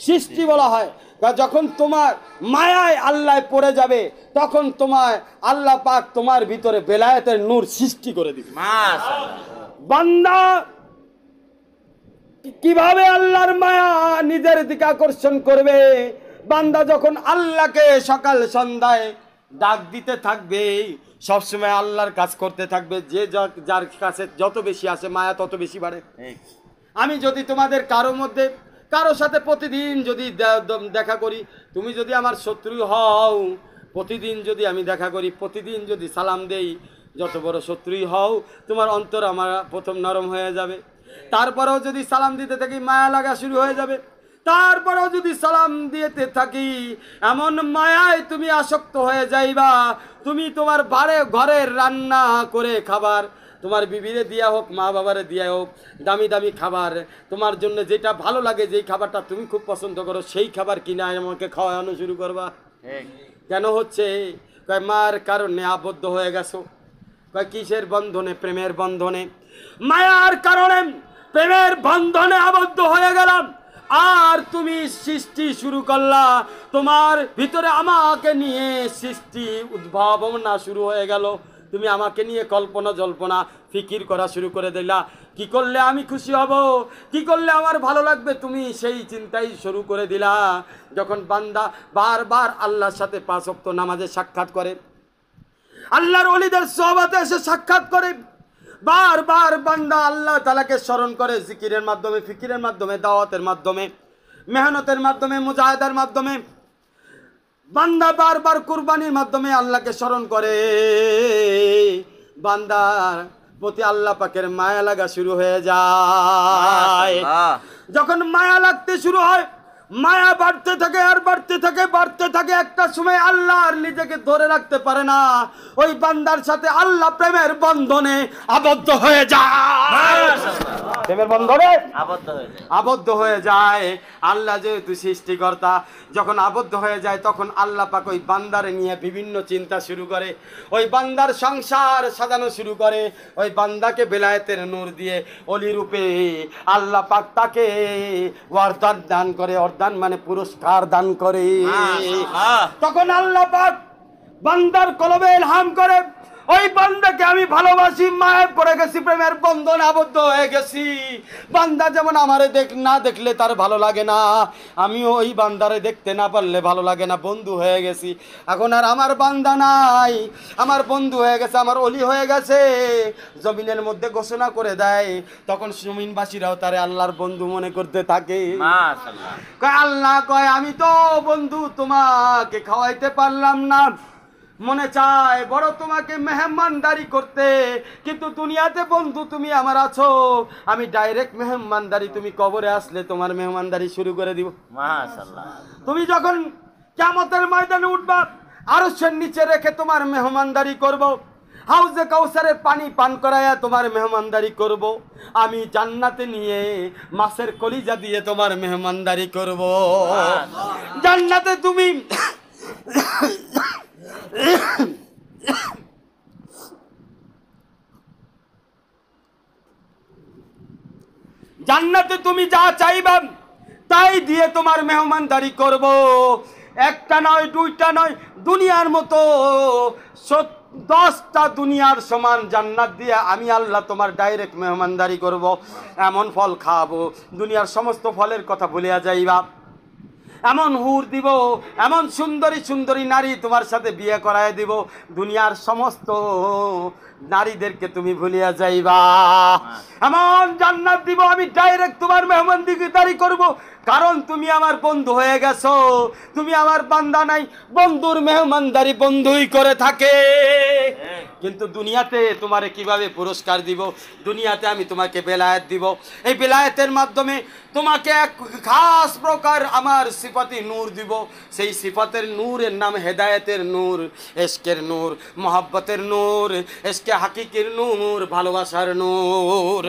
[SPEAKER 1] সৃষ্টি বলা হয়। যখন তোমার মায়ায় আল্লাহ পড়ে যাবে, তখন তোমার আল্লাহ পাক তোমার ভিতরে বেলায়েতের নূর সৃষ্টি করে দিবে। বান্দা কিভাবে আল্লাহর মায়া নিজের দিকে আকর্ষণ করবে? বান্দা যখন আল্লাহকে সকাল সন্ধ্যায় ডাক দিতে থাকবে, সবসময় আল্লাহর কাজ করতে থাকবে, যে যার কাছে যত বেশি আসে মায়া তত বেশি বাড়ে। আমি যদি তোমাদের কারো সাথে প্রতিদিন যদি দেখা করি, তুমি যদি আমার শত্রু হও, প্রতিদিন যদি আমি দেখা করি, প্রতিদিন যদি সালাম দেই, যত বড় শত্রুই হও, তোমার অন্তর আমার প্রথম নরম হয়ে যাবে। তারপরেও যদি সালাম দিতে থাকি, মায়া লাগা শুরু হয়ে যাবে। তারপরেও যদি সালাম দিতে থাকি, এমন মায়ায় তুমি আসক্ত হয়ে যাইবা, তুমি তোমার ঘরের রান্না করে খাবার, তোমার বিবিরে দিয়া হোক, মা বাবারে দিয়া হোক, দামি দামি খাবার, তোমার জন্য যেটা ভালো লাগে, যেই খাবারটা তুমি খুব পছন্দ করো, সেই খাবার কিনে আমাকে খাওয়ানো শুরু করবা। কেন হচ্ছে? মার কারণে আবদ্ধ হয়ে গেছো। কিসের বন্ধনে? প্রেমের বন্ধনে। মায়ার কারণে প্রেমের বন্ধনে আবদ্ধ হয়ে গেলাম, আর তুমি সৃষ্টি শুরু করলা। তোমার ভিতরে আমাকে নিয়ে সৃষ্টি উদ্ভাবনা শুরু হয়ে গেল। তুমি আমাকে নিয়ে কল্পনা জল্পনা ফিকির করা শুরু করে দিলা। কি করলে আমি খুশি হব, কি করলে আমার ভালো লাগবে, তুমি সেই চিন্তাই শুরু করে দিলা। যখন বান্দা বারবার আল্লাহর সাথে 5 ওয়াক্ত নামাজে সাক্ষাৎ করে, আল্লাহর ওলিদের সোহবতে এসে সাক্ষাৎ করে, বারবার বান্দা আল্লাহ তাআলাকে স্মরণ করে, জিকিরের মাধ্যমে, ফিকিরের মাধ্যমে, দাওয়াতের মাধ্যমে, মেহনতের মাধ্যমে, মুজাহিদার মাধ্যমে, বান্দা বারবার কুরবানির মাধ্যমে আল্লাহকে স্মরণ করে। বান্দা প্রতি আল্লাহ পাকের মায়া লাগা শুরু হয়ে যায়। যখন মায়া লাগতে শুরু হয়, মায়া বাড়তে থাকে আর বাড়তে থাকে, বাড়তে থাকে, একটা সময় আল্লাহ আর নিজেকে ধরে রাখতে পারে না, ওই বান্দার সাথে আল্লাহ প্রেমের বন্ধনে আবদ্ধ হয়ে যায়। প্রেমের বন্ধনে আবদ্ধ হয়ে যায়। আল্লাহ যেহেতু সৃষ্টিকর্তা, যখন আবদ্ধ হয়ে যায় তখন আল্লাহ পাক ওই বান্দারে নিয়ে বিভিন্ন চিন্তা শুরু করে, ওই বান্দার সংসার সাজানো শুরু করে, ওই বান্দাকে বেলায়েতের নূর দিয়ে অলি রূপে আল্লাহ পাক তাকে ওয়ারদান দান করে, অর্দান মানে পুরস্কার দান করে। তখন আল্লাহ পাক বান্দার কলবে ইলহাম করে, ওই বান্দাকে আমি ভালোবাসি, মায়া পড়ে গেছি, প্রেমের বন্ধনে আবদ্ধ হয়ে গেছি। বান্দা যেমন আমারে না দেখলে তার ভালো লাগে না, আমিও ওই বান্দারে দেখতে না পারলে ভালো লাগে না, বন্ধু হয়ে গেছি। এখন আর আমার বান্দা নাই, আমার বন্ধু হয়ে গেছে, আমার অলি হয়ে গেছে। জমিনের মধ্যে ঘোষণা করে দেয়, তখন জমিনবাসীরাও তারে আল্লাহর বন্ধু মনে করতে থাকে। কয় আল্লাহ কয় আমি তো বন্ধু তোমাকে খাওয়াইতে পারলাম না, মনে চায় বড় তোমাকে মেহমানদারি করতে, কিন্তু দুনিয়াতে বন্ধু তুমি আমার আছো, আমি ডাইরেক্ট মেহমানদারি, তুমি কবরে আসলে তোমার মেহমানদারি শুরু করে দিব। মাশাআল্লাহ। তুমি যখন কিয়ামতের ময়দানে উঠবা, আরশের নিচে রেখে তোমার মেহমানদারি করব, হাউজে কাউসারের পানি পান করায়া তোমার মেহমানদারি করব, আমি জান্নাতে নিয়ে মাছের কলিজা দিয়ে তোমার মেহমানদারি করব। জান্নাতে তুমি জান্নাতে তুমি যা চাইবা তাই দিয়ে তোমার মেহমানদারি করব। একটা নয়, দুইটা নয়, দুনিয়ার মতো 10টা দুনিয়ার সমান জান্নাত দিয়ে আমি আল্লাহ তোমার ডাইরেক্ট মেহমানদারি করব। এমন ফল খাওয়াবো, দুনিয়ার সমস্ত ফলের কথা ভুলিয়া যাইবা। এমন হুর দিব, এমন সুন্দরী সুন্দরী নারী তোমার সাথে বিয়ে করায় দিব, দুনিয়ার সমস্ত নারীদেরকে তুমি ভুলিয়া যাইবা। এমন জান্নাত দিব, আমি ডাইরেক্ট তোমার মেহমানদারি করব, কারণ তুমি আমার বন্ধু হয়ে গেছো। তুমি আমার বান্দা নাই, বন্ধুর মেহমানদারি বন্ধুই করে থাকে। কিন্তু দুনিয়াতে তোমারে কিভাবে পুরস্কার দিব, দুনিয়াতে আমি তোমাকে বেলায়েত দিব, এই বেলায়েতের মাধ্যমে তোমাকে এক খাস প্রকার আমার সিফাতি নূর দিব। সেই সিফাতের নূরের নাম হেদায়েতের নূর, ইশকের নূর, মোহাব্বতের নূর, ইশকে হাকিকির নূর, ভালোবাসার নূর,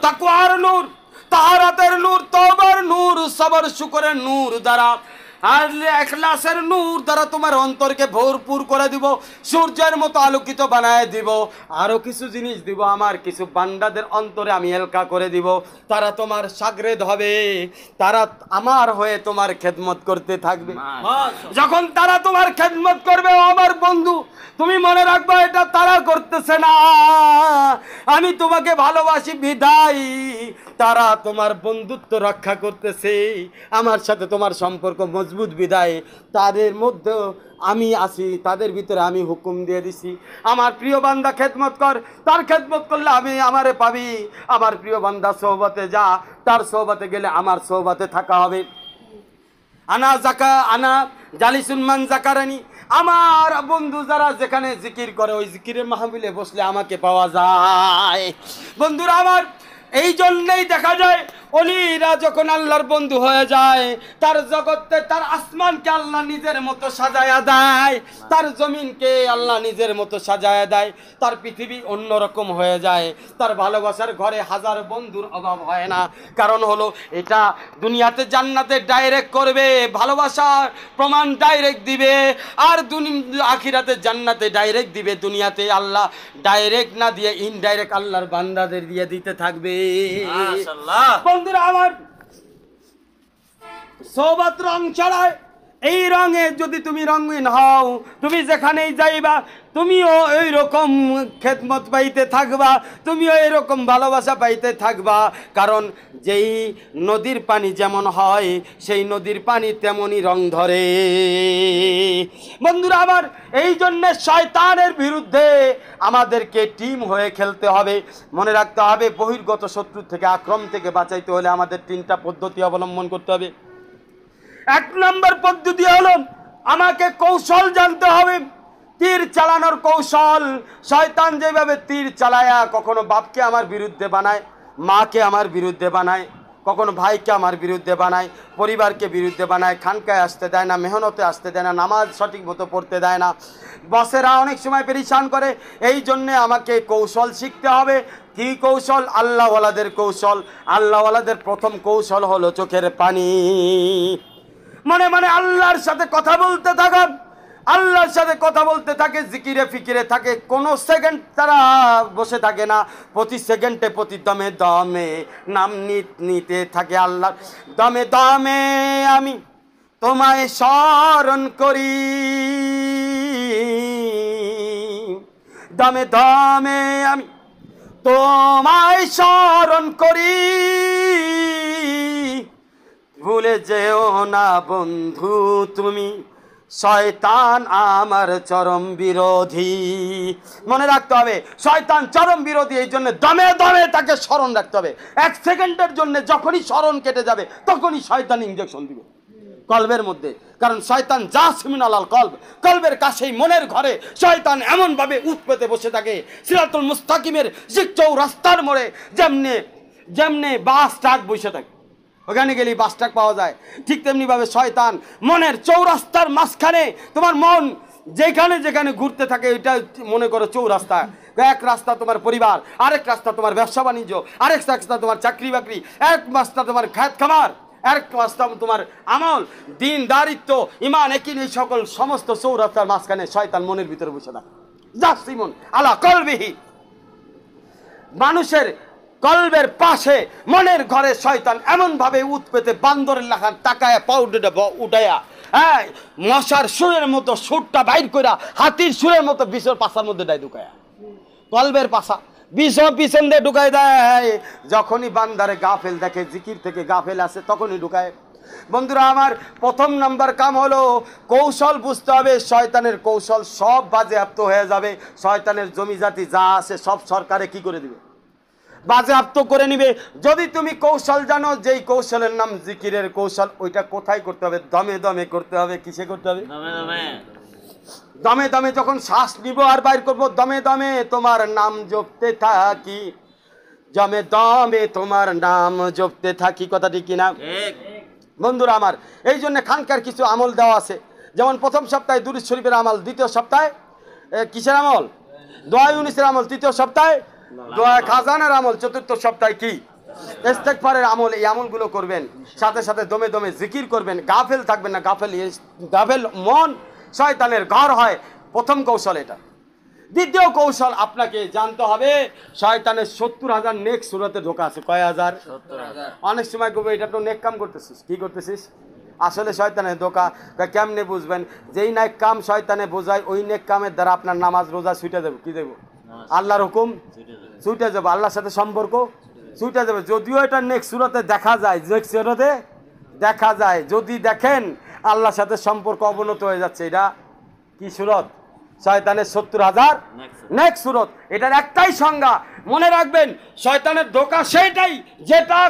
[SPEAKER 1] তাকওয়ার নূর, তাহারাতের নূর, তওবার নূর, সবর শুকরের নূর দ্বারা আর ইখলাসের নূর দ্বারা তোমার অন্তরকে ভরপুর করে দিব, সূর্যের মতো আলোকিত বানায় দিব। আরো কিছু জিনিস দিব, আমার কিছু বান্দাদের অন্তরে আমি এলকা করে দিব, তারা তোমার শাগরেদ হবে, তারা আমার হয়ে তোমার খেদমত করতে থাকবে। যখন তারা তোমার খেদমত করবে, ও আমার বন্ধু, তুমি মনে রাখবা এটা তারা করতেছে না, আমি তোমাকে ভালোবাসি বিদায় তারা তোমার বন্ধুত্ব রক্ষা করতেছে, আমার সাথে তোমার সম্পর্ক মজবুত বিদায় তাদের মধ্যে আমি আসি, তাদের ভিতরে আমি হুকুম দিয়ে দিছি, আমার প্রিয় বান্দা খেদমত কর, তার খেদমত করলে আমি আমারে পাবি। আমার প্রিয় বান্দা সোহবতে যা, তার সোহবতে গেলে আমার সোহবতে থাকা হবে। আনা জালিসুন মান যাকারানি, আমার বন্ধু যারা যেখানে জিকির করে ওই জিকিরের মাহফিলে বসলে আমাকে পাওয়া যায়। বন্ধুরা আমার, এই জন্যই দেখা যায় অলিরা যখন আল্লাহর বন্ধু হয়ে যায়, তার জগতে তার আসমানকে আল্লাহ নিজের মতো সাজায়া দেয়, তার জমিনকে আল্লাহ নিজের মতো সাজায়া দেয়, তার পৃথিবী অন্যরকম হয়ে যায়, তার ভালোবাসার ঘরে হাজার বন্ধুর অভাব হয় না। কারণ হলো এটা দুনিয়াতে জান্নাতে ডাইরেক্ট করবে, ভালোবাসার প্রমাণ ডাইরেক্ট দিবে, আর আখিরাতে জান্নাতে ডাইরেক্ট দিবে, দুনিয়াতে আল্লাহ ডাইরেক্ট না দিয়ে ইনডাইরেক্ট আল্লাহর বান্দাদের দিয়ে দিতে থাকবে। মাশাআল্লাহ। বন্ধুরা আমার, সোহবত রং ছড়ায়, এই রঙে যদি তুমি রঙিন হও, তুমি যেখানেই যাইবা তুমিও এইরকম খেদমত পাইতে থাকবা, তুমিও এরকম ভালোবাসা পাইতে থাকবা। কারণ যেই নদীর পানি যেমন হয়, সেই নদীর পানি তেমনই রং ধরে। বন্ধুরা আমার, এই জন্যে শয়তানের বিরুদ্ধে আমাদেরকে টিম হয়ে খেলতে হবে। মনে রাখতে হবে, বহির্গত শত্রু থেকে, আক্রমণ থেকে বাঁচাইতে হলে আমাদের 3টা পদ্ধতি অবলম্বন করতে হবে। 1 নম্বর পদ্ধতি হলো আমাকে কৌশল জানতে হবে। তীর চালানোর কৌশল। শয়তান যেভাবে তীর চালায়া কখনো বাপকে আমার বিরুদ্ধে বানায়, মাকে আমার বিরুদ্ধে বানায়, কখনো ভাইকে আমার বিরুদ্ধে বানায়, পরিবারকে বিরুদ্ধে বানায়, খানকায় আসতে দেয় না, মেহনতে আসতে দেয় না, নামাজ সঠিক মতো পড়তে দেয় না, বসেরা অনেক সময় পেরেশান করে। এই জন্যে আমাকে কৌশল শিখতে হবে। কি কৌশল? আল্লাহওয়ালাদের কৌশল। আল্লাহওয়ালাদের প্রথম কৌশল হলো চোখের পানি। মনে মনে আল্লাহর সাথে কথা বলতে থাকা, আল্লাহর সাথে কথা বলতে থাকে, জিকিরে ফিকিরে থাকে, কোনো সেকেন্ড তারা বসে থাকে না, প্রতি সেকেন্ডে প্রতি দমে দমে নাম নিতে থাকে আল্লাহ। দমে দমে আমি তোমায় স্মরণ করি, দমে দমে আমি তোমায় স্মরণ করি, ভুলে যেও না বন্ধু তুমি শয়তান আমার চরম বিরোধী। মনে রাখতে হবে শয়তান চরম বিরোধী, এই জন্য দমে দমে তাকে স্মরণ রাখতে হবে। এক সেকেন্ডের জন্য যখনই স্মরণ কেটে যাবে তখনই শয়তান ইনজেকশন দিবে কলবের মধ্যে। কারণ শয়তান জাসমিন আলাল কলব, কলবের কাছেই মনের ঘরে শয়তান এমনভাবে উৎ পেতে বসে থাকে, সিরাতুল মুস্তাকিমের চৌরাস্তার মোড়ে যেমনে যেমনে বাস ট্রাক বসে থাকে, ওখানে গেলেই বাস ট্রাক পাওয়া যায়, ঠিক তেমনিভাবে শয়তান মনের চৌরাস্তার মাঝখানে, তোমার মন যেখানে যেখানে ঘুরতে থাকে এটা মনে করো চৌরাস্তা। এক রাস্তা তোমার পরিবার, আরেক রাস্তা তোমার ব্যবসা বাণিজ্য, আরেক রাস্তা তোমার চাকরি বাকরি, এক রাস্তা তোমার খাত খামার, আরেক রাস্তা তোমার আমল দিন দারিত্ব ইমান, একই এই সকল সমস্ত চৌরাস্তার মাঝখানে শয়তান মনের ভিতরে বসে থাকে। জাসিমুন আলা কলবিহি, মানুষের কলবের পাশে মনের ঘরে শয়তান এমন ভাবে উৎ পেতে বান্দরের লাখান তাকায় পাউডারটা উঠাইয়া, হ্যাঁ, মশার সুরের মতো সুরটা বাইর কইরা হাতির সুরের মতো বিষর পাশার মধ্যে দেয় ঢুকায়া, কলবের পাশা বিষ পিছন দিয়ে ঢুকাই দেয়। যখনই বান্দারে গাফেল দেখে, জিকির থেকে গাফেল আসে, তখনই ঢুকায়। বন্ধুরা আমার, প্রথম নাম্বার কাম হলো কৌশল বুঝতে হবে। শয়তানের কৌশল সব বাজেয়াপ্ত হয়ে যাবে। শয়তানের জমি জাতি যা আছে সব সরকারে কি করে দিবে? বাজেয়াপ্ত করে নিবে। যদি তুমি কৌশল জানো, যেই কৌশলের নাম জিকিরের কৌশল, ওইটা কোথায় করতে হবে? দমে দমে করতে হবে। কিসে করতে হবে? দমে দমে যখন শ্বাস নিব আর বাইর করব, দমে দমে তোমার নাম জপতে থাকি, দমে দমে তোমার নাম জপতে থাকি। কথা ঠিক কিনা বন্ধুরা আমার? এই জন্য খানকার কিছু আমল দেওয়া আছে। যেমন প্রথম সপ্তাহে দুরূদ শরীফের আমল, দ্বিতীয় সপ্তাহে কিসের আমল? দোয়া ইউনুসের আমল, তৃতীয় সপ্তাহে দোয়া খাজানার আমল, চতুর্থ সপ্তাহে কি? ইস্তেগফারের আমল। এই আমলগুলো করবেন, সাথে সাথে দমে দমে জিকির করবেন। গাফেল থাকবেন না। গাফেল মন শয়তানের ঘর হয়। প্রথম কৌশল এটা। দ্বিতীয় কৌশল আপনাকে জানতে হবে, শয়তানের 70,000 নেক সুরতে ঢোকা আছে। কয় হাজার? 70,000। অনেক সময় কবে এটা তো নেক কাম করতেছিস, কি করতেছিস? আসলে শয়তানের ধোকা। কেমনে বুঝবেন? যেই নেক কাম শয়তানে বোঝায়, ওই নেক কামের দ্বারা আপনার নামাজ রোজা ছুটে যাবে। কি দেব? আল্লাহর হুকুম ছুটে যাবে, আল্লাহর সাথে সম্পর্ক ছুটে যাবে। যদিও এটা নেক সুরতে দেখা যায়, নেক সুরতে দেখা যায়, যদি দেখেন আল্লাহর সাথে সম্পর্ক অবনত হয়ে যাচ্ছে, এটা কি সুরত? শয়তানের 70,000 নেক সুরত। এটার একটাই সংজ্ঞা, মনে রাখবেন, শয়তানের ধোকা সেইটাই যেটা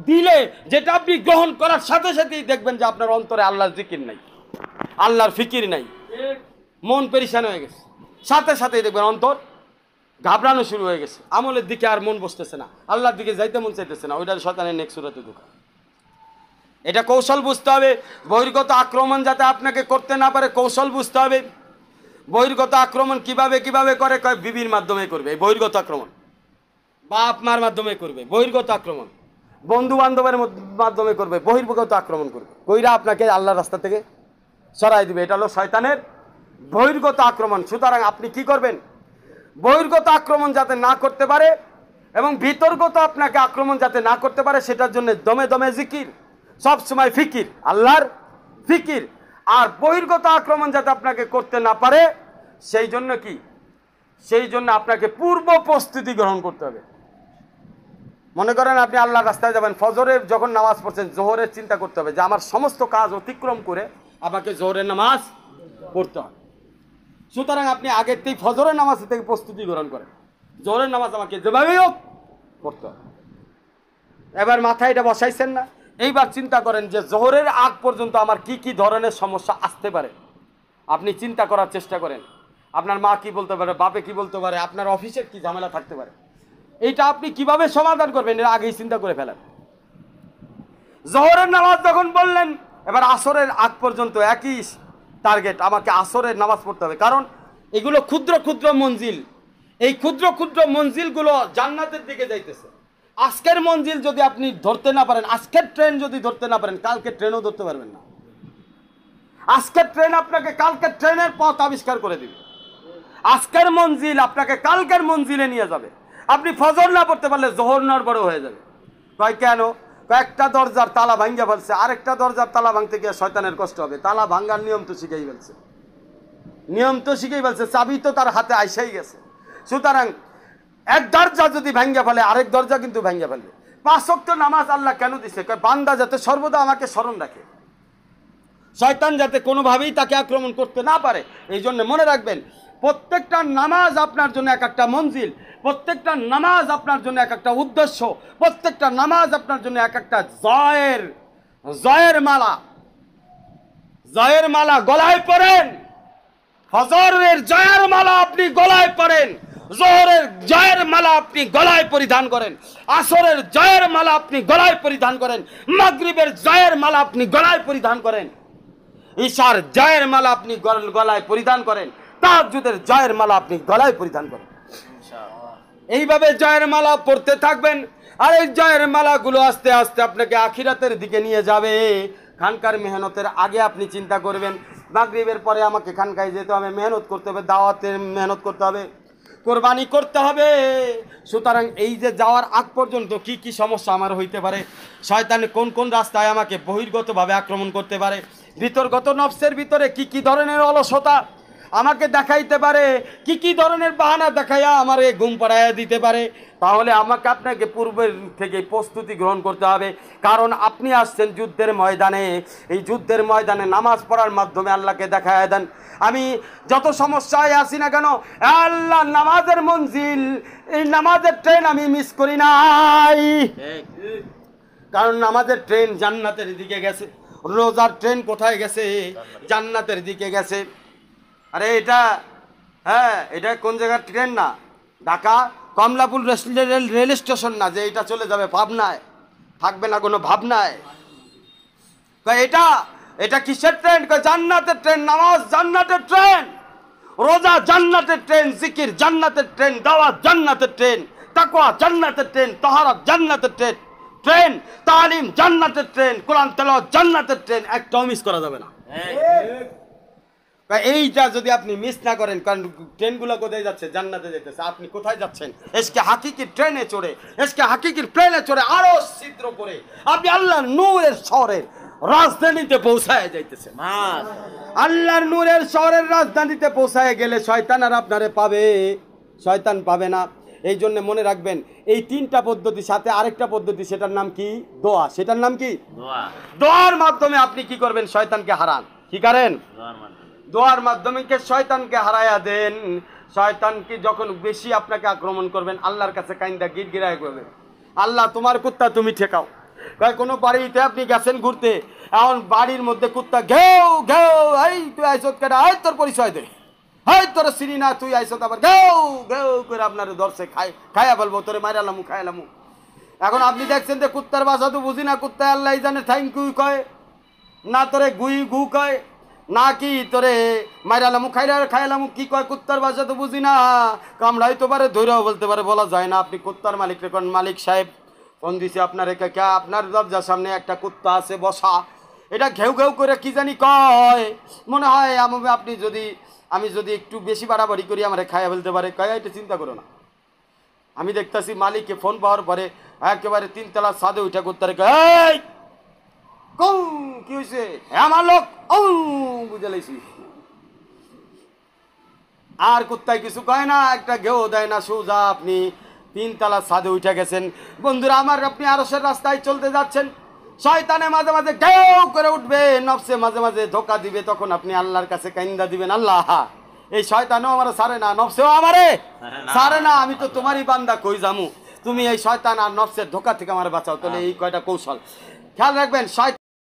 [SPEAKER 1] দিলে, যেটা আপনি গ্রহণ করার সাথে সাথেই দেখবেন যে আপনার অন্তরে আল্লাহর জিকির নাই, আল্লাহর ফিকির নাই, মন পেরেশান হয়ে গেছে। সাথে সাথেই দেখবেন অন্তর ঘাবড়ানো শুরু হয়ে গেছে, আমলের দিকে আর মন বসতেছে না, আল্লাহর দিকে যাইতে মন চাইতেছে না। ওইটার শয়তানের নেক সুরতে ধোকা। এটা কৌশল বুঝতে হবে। বহির্গত আক্রমণ যাতে আপনাকে করতে না পারে, কৌশল বুঝতে হবে। বহির্গত আক্রমণ কিভাবে কিভাবে করে? কয় বিবির মাধ্যমে করবে বহির্গত আক্রমণ, বাপ মার মাধ্যমে করবে বহির্গত আক্রমণ, বন্ধু বান্ধবের মাধ্যমে করবে বহির্গত আক্রমণ করবে। কইরা আপনাকে আল্লাহর রাস্তা থেকে সরাই দিবে। এটা হলো শয়তানের বহির্গত আক্রমণ। সুতরাং আপনি কি করবেন? বহির্গত আক্রমণ যাতে না করতে পারে এবং ভিতরগত আপনাকে আক্রমণ যাতে না করতে পারে, সেটার জন্য দমে দমে জিকির, সব সময় ফিকির, আল্লাহর ফিকির। আর বহির্গত আক্রমণ যাতে আপনাকে করতে না পারে, সেই জন্য কি? সেই জন্য আপনাকে পূর্ব প্রস্তুতি গ্রহণ করতে হবে। মনে করেন আপনি আল্লাহর রাস্তায় যাবেন, ফজরের যখন নামাজ পড়ছেন, জোহরের চিন্তা করতে হবে যে আমার সমস্ত কাজ অতিক্রম করে আমাকে জোহরের নামাজ পড়তে হবে। সুতরাং আপনি আগের থেকে ফজরের নামাজ থেকে প্রস্তুতি গ্রহণ করেন, জোহরের নামাজ আমাকে যেভাবেই হোক পড়তে হবে। এবার মাথায় এটা বসাইছেন না? এইবার চিন্তা করেন যে জোহরের আগ পর্যন্ত আমার কি কি ধরনের সমস্যা আসতে পারে। আপনি চিন্তা করার চেষ্টা করেন। আপনার মা কি বলতে পারে, বাপে কি বলতে পারে, আপনার অফিসের কি ঝামেলা থাকতে পারে, এইটা আপনি কিভাবে সমাধান করবেন এর আগেই চিন্তা করে ফেলেন। জোহরের নামাজ যখন বললেন, এবার আসরের আগ পর্যন্ত একই টার্গেট, আমাকে আসরের নামাজ পড়তে হবে, কারণ এগুলো ক্ষুদ্র ক্ষুদ্র মঞ্জিল, এই ক্ষুদ্র ক্ষুদ্র মঞ্জিলগুলো জান্নাতের দিকে যাইতেছে। আজকের মঞ্জিল যদি আপনি ধরতে না পারেন, আজকের ট্রেন যদি ধরতে না পারেন, কালকে ট্রেনও ধরতে পারবেন না। আজকের ট্রেন আপনাকে কালকের ট্রেনের পথ আবিষ্কার করে দিবে, আজকের মঞ্জিল আপনাকে কালকের মঞ্জিলে নিয়ে যাবে। আপনি ফজর না পড়তে পারলে জোহর নড়বড় হয়ে যাবে। কয় কেন? কয়েকটা দরজার তালা ভাঙ্গা ফেলছে, আরেকটা দরজার তালা ভাঙতে গিয়ে শয়তানের কষ্ট হবে। তালা ভাঙ্গার নিয়ম তো শিখেই ফেলছে, নিয়ম তো শিখেই ফেলছে, চাবি তো তার হাতে আইসাই গেছে। সুতরাং এক দরজা যদি ভাঙ্গা ফেলে, আরেক দরজা কিন্তু ভাঙ্গা ফেলবে। 5 ওয়াক্ত নামাজ আল্লাহ কেন দিছে? বান্দা যাতে সর্বদা আমাকে স্মরণ রাখে, শয়তান যাতে কোনোভাবেই তাকে আক্রমণ করতে না পারে। এই জন্য মনে রাখবেন, প্রত্যেকটা নামাজ আপনার জন্য এক একটা মঞ্জিল, প্রত্যেকটা নামাজ আপনার জন্য এক একটা উদ্দেশ্য, প্রত্যেকটা নামাজ আপনার জন্য এক একটা জয়ের মালা। জয়ের মালা গলায় পরেন, ফজরের জয়ের মালা আপনি গলায় পরেন, জোহরের জয়ের মালা আপনি গলায় পরিধান করেন, আসরের জয়ের মালা আপনি গলায় পরিধান করেন, মাগরিবের জয়ের মালা আপনি গলায় পরিধান করেন, ঈশার জয়ের মালা আপনি গলায় পরিধান করেন, তাহাজ্জুদের জয়ের মালা আপনি গলায় পরিধান করেন। এইভাবে জয়ের মালা পড়তে থাকবেন, আর এই জয়ের মালাগুলো আস্তে আস্তে আপনাকে আখিরাতের দিকে নিয়ে যাবে। খানকার মেহনতের আগে আপনি চিন্তা করবেন, মাগরিবের পরে আমাকে খানকায় যেতে হবে, মেহনত করতে হবে, দাওয়াতের মেহনত করতে হবে, কোরবানি করতে হবে। সুতরাং এই যে যাওয়ার আগ পর্যন্ত কি কি সমস্যা আমার হইতে পারে, শয়তান কোন কোন রাস্তায় আমাকে বহির্গতভাবে আক্রমণ করতে পারে, ভিতরগত নফসের ভিতরে কি কি ধরনের অলসতা আমাকে দেখাইতে পারে, কি কি ধরনের বাহানা দেখাইয়া আমারে ঘুম পাড়াইয়া দিতে পারে, তাহলে আমাকে আপনাকে পূর্বের থেকে প্রস্তুতি গ্রহণ করতে হবে। কারণ আপনি আসছেন যুদ্ধের ময়দানে, এই যুদ্ধের ময়দানে নামাজ পড়ার মাধ্যমে আল্লাহকে দেখাইয়া দেন। আমি যত সমস্যায় আসি না কেন, আল্লাহ নামাজের মঞ্জিল, এই নামাজের ট্রেন আমি মিস করি নাই, কারণ নামাজের ট্রেন জান্নাতের দিকে গেছে। রোজার ট্রেন কোথায় গেছে? জান্নাতের দিকে গেছে। আরে এটা, হ্যাঁ, এটা কোন জায়গার ট্রেন না, ঢাকা কমলাপুর রেল স্টেশন না যে এটা চলে যাবে পাবনায়, থাকবে না কোনো ভাবনায়। এটা এটা কিসের ট্রেন? জান্নাতের ট্রেন। নামাজ জান্নাতের ট্রেন, রোজা জান্নাতের ট্রেন, জিকির জান্নাতের ট্রেন, দাওয়াত জান্নাতের ট্রেন, তাকওয়া জান্নাতের ট্রেন, তাহারাত জান্নাতের ট্রেন, তালিম জান্নাতের ট্রেন, কোরআন তেলাওয়াত জান্নাতের ট্রেন, একটাও মিস করা যাবে না। এইটা যদি আপনি মিস না করেন, কারণ ট্রেনগুলো কোথায় যাচ্ছে? জান্নাতে যেতেছে। আপনি কোথায় যাচ্ছেন? এসকে হাকিকির ট্রেনে চড়ে, এসকে হাকিকির প্লেনে চড়ে, আরো ছিদ্র করে আপনি আল্লাহর নূরের শহরের রাজধানীতে পৌঁছায় যাইতেছে। আল্লাহর নূরের শহরের রাজধানীতে পৌঁছায় গেলে শয়তান আর আপনারে পাবে? শয়তান পাবে না। এই জন্য মনে রাখবেন, এই 3টা পদ্ধতির সাথে আরেকটা পদ্ধতি, সেটার নাম কি? দোয়া। সেটার নাম কি? দোয়ার মাধ্যমে আপনি কি করবেন? শয়তানকে হারান। কি করেন? দোয়ার মাধ্যমে শয়তানকে হারাইয়া দেন। শয়তানকে যখন বেশি আপনাকে আক্রমণ করবেন, আল্লাহর কাছে কাইন্দা গিড়গিড়ায় করবেন, আল্লাহ তোমার কুত্তা তুমি ঠেকাও। কোনো বাড়িতে আপনি গেছেন ঘুরতে, এখন বাড়ির মধ্যে কুত্তা ঘেউ ঘেউ, এই তুই আইসত কেটা, এই তোর পরিচয় দে, এই তোর চিনি না, তুই আইসত, আবার ঘেউ ঘেউ করে আপনার দর্শে খাইয়া বলবো, তোরে মাইরালামু খাইলামু। এখন আপনি দেখছেন যে কুত্তার ভাষা তো বুঝি না, কুত্তা আল্লাহ জানে থ্যাংক ইউ কয় না, তোরে গুই গু কয় না, কি তোরে মাইরালামু খাইলামু কি কয়, কুত্তার ভাষা তো বুঝি না। কামড়াই তো পারে, ধৈর্য বলতে পারে, বলা যায় না। আপনি কুত্তার মালিক রে কোন, মালিক সাহেব ফোন দিছে আপনার, আপনার দরজার সামনে একটা কুত্তা আছে বসা, এটা ঘেউ ঘেউ করে কি জানি কয়, মনে হয় আমি যদি একটু বেশি বাড়াবাড়ি করি আমার খাইয়া ফেলতে পারে। কয় এটা চিন্তা করো না। আমি দেখতেছি মালিককে ফোন পাওয়ার পরে একেবারে 3 তলার ছাদে উঠে কুত্তারে কয়, কি হয়েছে? আমার লোক বুঝে লাইছি। আর কুত্তায় কিছু কয় না, একটা ঘেউ দেয় না, সোজা আপনি 3 তলার ছাদে উঠে গেছেন। বন্ধুরা আমার, আপনি আরশের রাস্তায় চলতে যাচ্ছেন, শয়তানে মাঝে মাঝে ঘেউ করে উঠবে, নফসে মাঝে মাঝে ধোকা দিবে, তখন আপনি আল্লাহর কাছে কাইন্দা দিবেন, আল্লাহ এই শয়তানও আমার ছাড়ে না, নফসেও আমারে ছাড়ে না, আমি তো তোমারই বান্দা, কই জামু, তুমি এই শয়তান আর নফসের ধোকা থেকে আমার বাঁচাও। তাহলে এই কয়টা কৌশল খেয়াল রাখবেন।